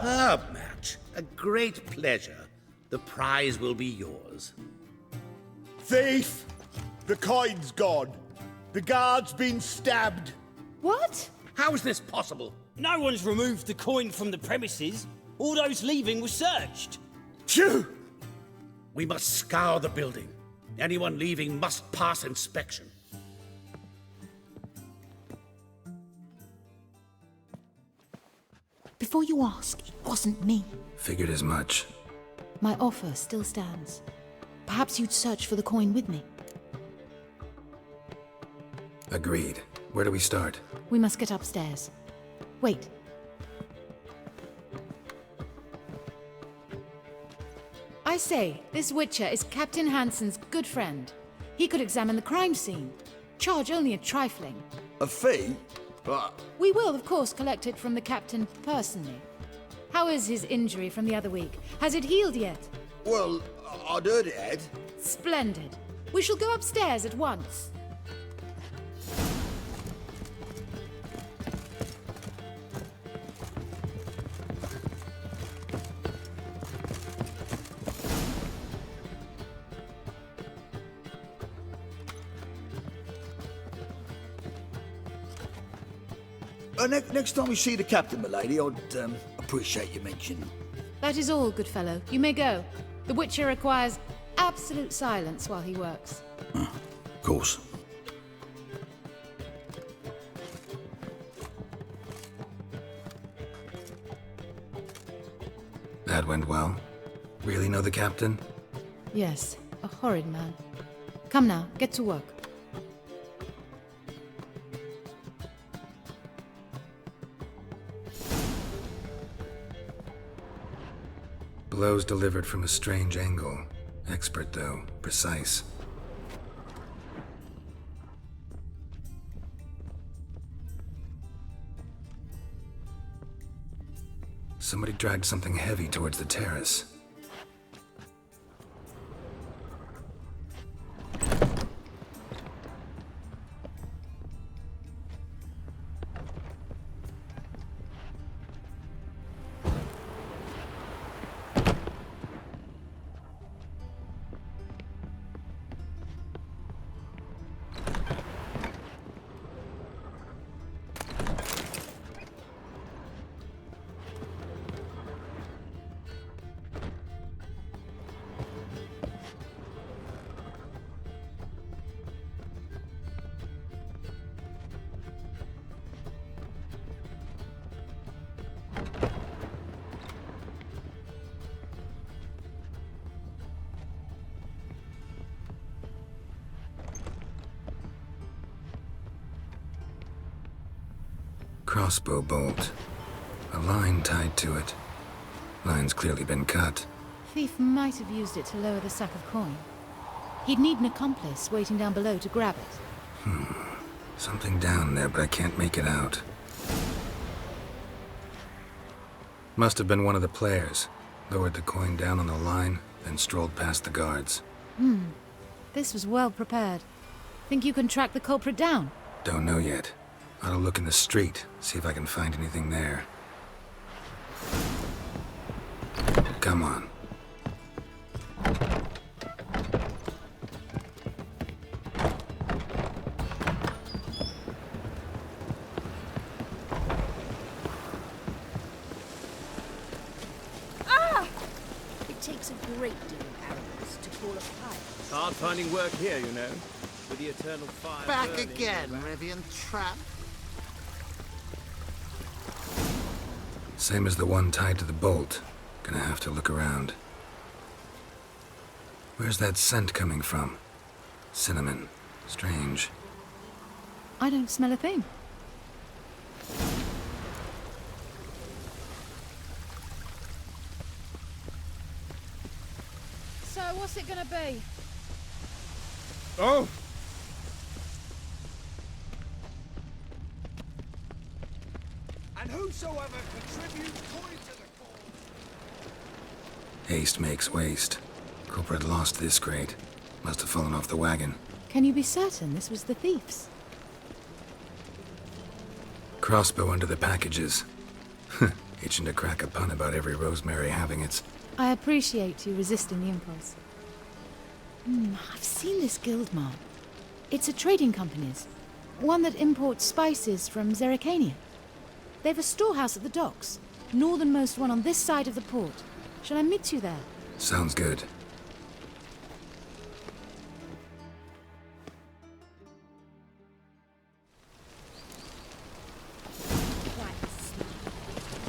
Superb match. A great pleasure. The prize will be yours. Thief! The coin's gone. The guard's been stabbed. What? How is this possible? No one's removed the coin from the premises. All those leaving were searched. Phew! We must scour the building. Anyone leaving must pass inspection. Before you ask, it wasn't me. Figured as much. My offer still stands. Perhaps you'd search for the coin with me. Agreed. Where do we start? We must get upstairs. Wait. I say, this Witcher is Captain Hansen's good friend. He could examine the crime scene. Charge only a trifling. A fee? But We will, of course, collect it from the captain personally. How is his injury from the other week? Has it healed yet? well, I'd heard it had. Splendid. We shall go upstairs at once. Next time we see the captain, milady, I'd appreciate you mentioning. That is all, good fellow. You may go. The Witcher requires absolute silence while he works. Of course. That went well. Really know the captain? Yes, a horrid man. Come now, get to work. Blows delivered from a strange angle. Expert, though. Precise. Somebody dragged something heavy towards the terrace. Crossbow bolt. A line tied to it. Line's clearly been cut. Thief might have used it to lower the sack of coin. He'd need an accomplice waiting down below to grab it. Something down there, but I can't make it out. Must have been one of the players. Lowered the coin down on the line, then strolled past the guards. This was well prepared. Think you can track the culprit down? Don't know yet. Ought to look in the street, see if I can find anything there. Come on. It takes a great deal of arrogance to call a pilot. Hard finding work here, you know. With the eternal fire Back burning again, around. Rivian Trap. Same as the one tied to the bolt. Gonna have to look around. Where's that scent coming from? Cinnamon. Strange. I don't smell a thing. So, what's it gonna be? Oh! And whosoever contributes coin to the cause. Haste makes waste. Culprit lost this crate. Must have fallen off the wagon. Can you be certain this was the thief's? Crossbow under the packages. Itching to crack a pun about every rosemary having its... I appreciate you resisting the impulse. I've seen this guild mark. It's a trading company's. One that imports spices from Zerrikania. They've a storehouse at the docks. Northernmost one on this side of the port. Shall I meet you there? Sounds good.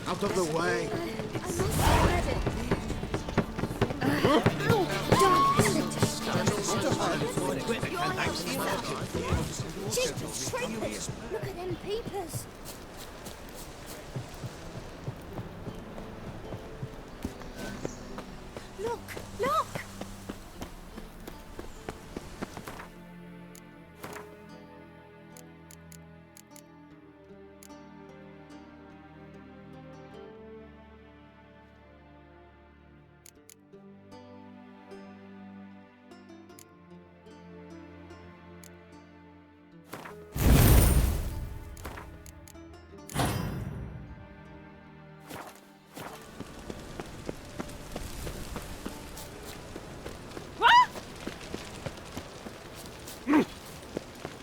Out of the way. Jeepers creepers! Look at them peepers! Look! Look!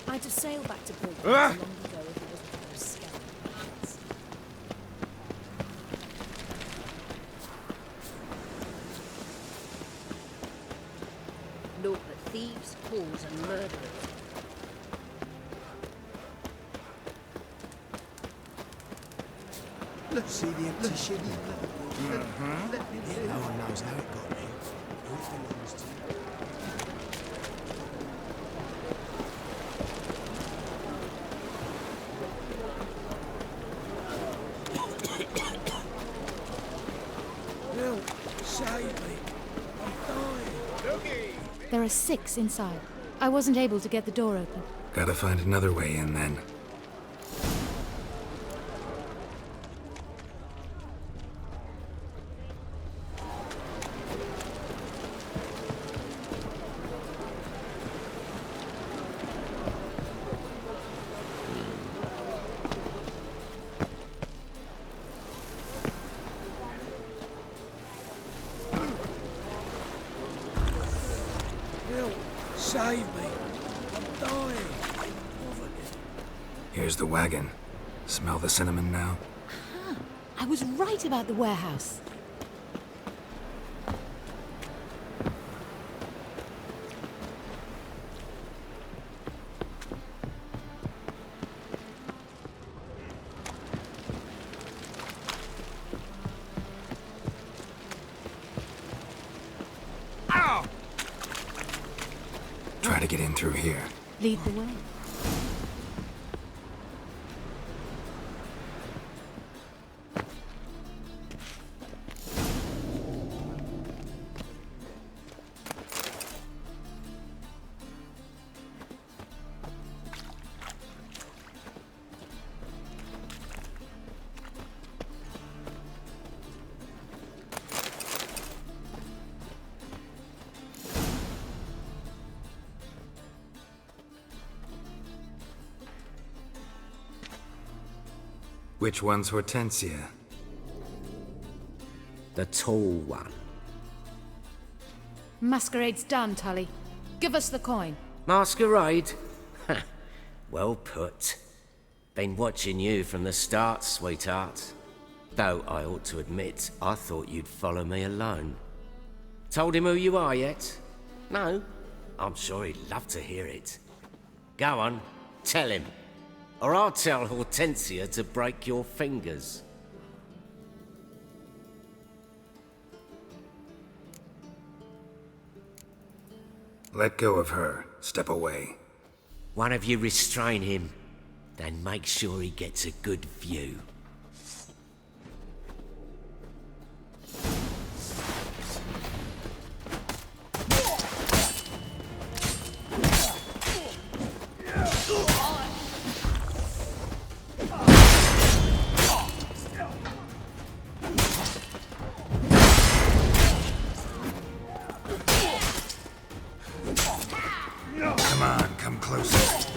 I'd have sailed back to port long ago if it wasn't for those skeletons. Naught but thieves, fools, and murderers. Let's see the empty ship. No one knows how it got there. Who it belongs to. Save me. I'm dying. There are 6 inside. I wasn't able to get the door open. Gotta find another way in then. Save me. I'm dying. Here's the wagon. Smell the cinnamon now? I was right about the warehouse. Try to get in through here. Lead the way. Which one's Hortensia? The tall one. Masquerade's done, Tully. Give us the coin. Masquerade? Well put. Been watching you from the start, sweetheart. Though I ought to admit, I thought you'd follow me alone. Told him who you are yet? No? I'm sure he'd love to hear it. Go on, tell him. Or I'll tell Hortensia to break your fingers. Let go of her. Step away. One of you restrain him, then make sure he gets a good view. Come on, come closer.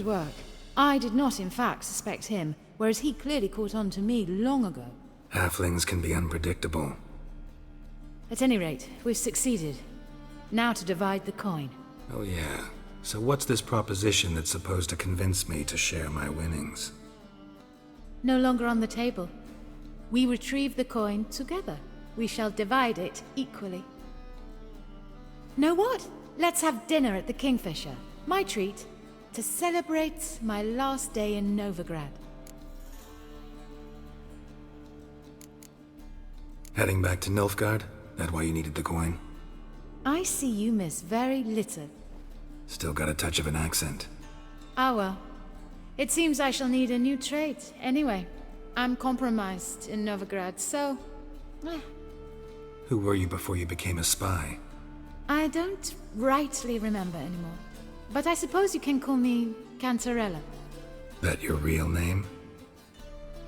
work. I did not, in fact, suspect him, whereas he clearly caught on to me long ago. Halflings can be unpredictable. At any rate, we've succeeded. Now to divide the coin. Oh yeah. So what's this proposition that's supposed to convince me to share my winnings? No longer on the table. We retrieve the coin together. We shall divide it equally. Know what? Let's have dinner at the Kingfisher. My treat. To celebrate my last day in Novigrad. Heading back to Nilfgaard? That why you needed the coin? I see you miss very little. Still got a touch of an accent. Ah well. It seems I shall need a new trait. Anyway, I'm compromised in Novigrad, so... Who were you before you became a spy? I don't rightly remember anymore. But I suppose you can call me Cantarella. That your real name?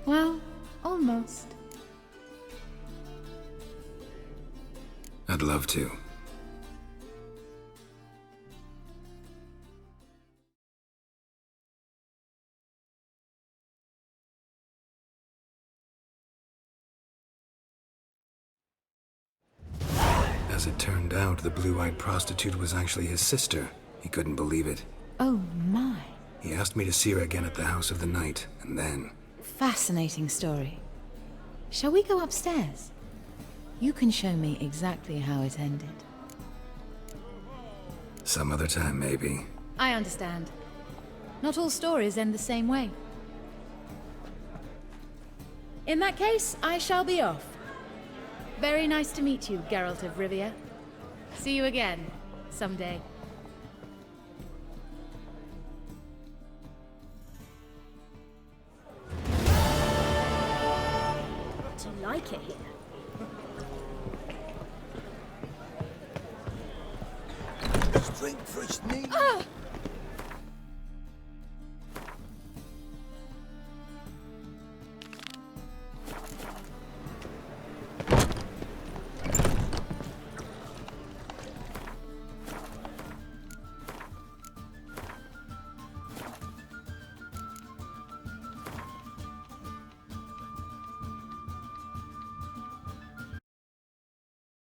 Well, almost. I'd love to. As it turned out, the blue-eyed prostitute was actually his sister. He couldn't believe it. Oh my. He asked me to see her again at the House of the Night, and then... Fascinating story. Shall we go upstairs? You can show me exactly how it ended. Some other time, maybe. I understand. Not all stories end the same way. In that case, I shall be off. Very nice to meet you, Geralt of Rivia. See you again, someday. Do you like it here? Drink for its name. Ah!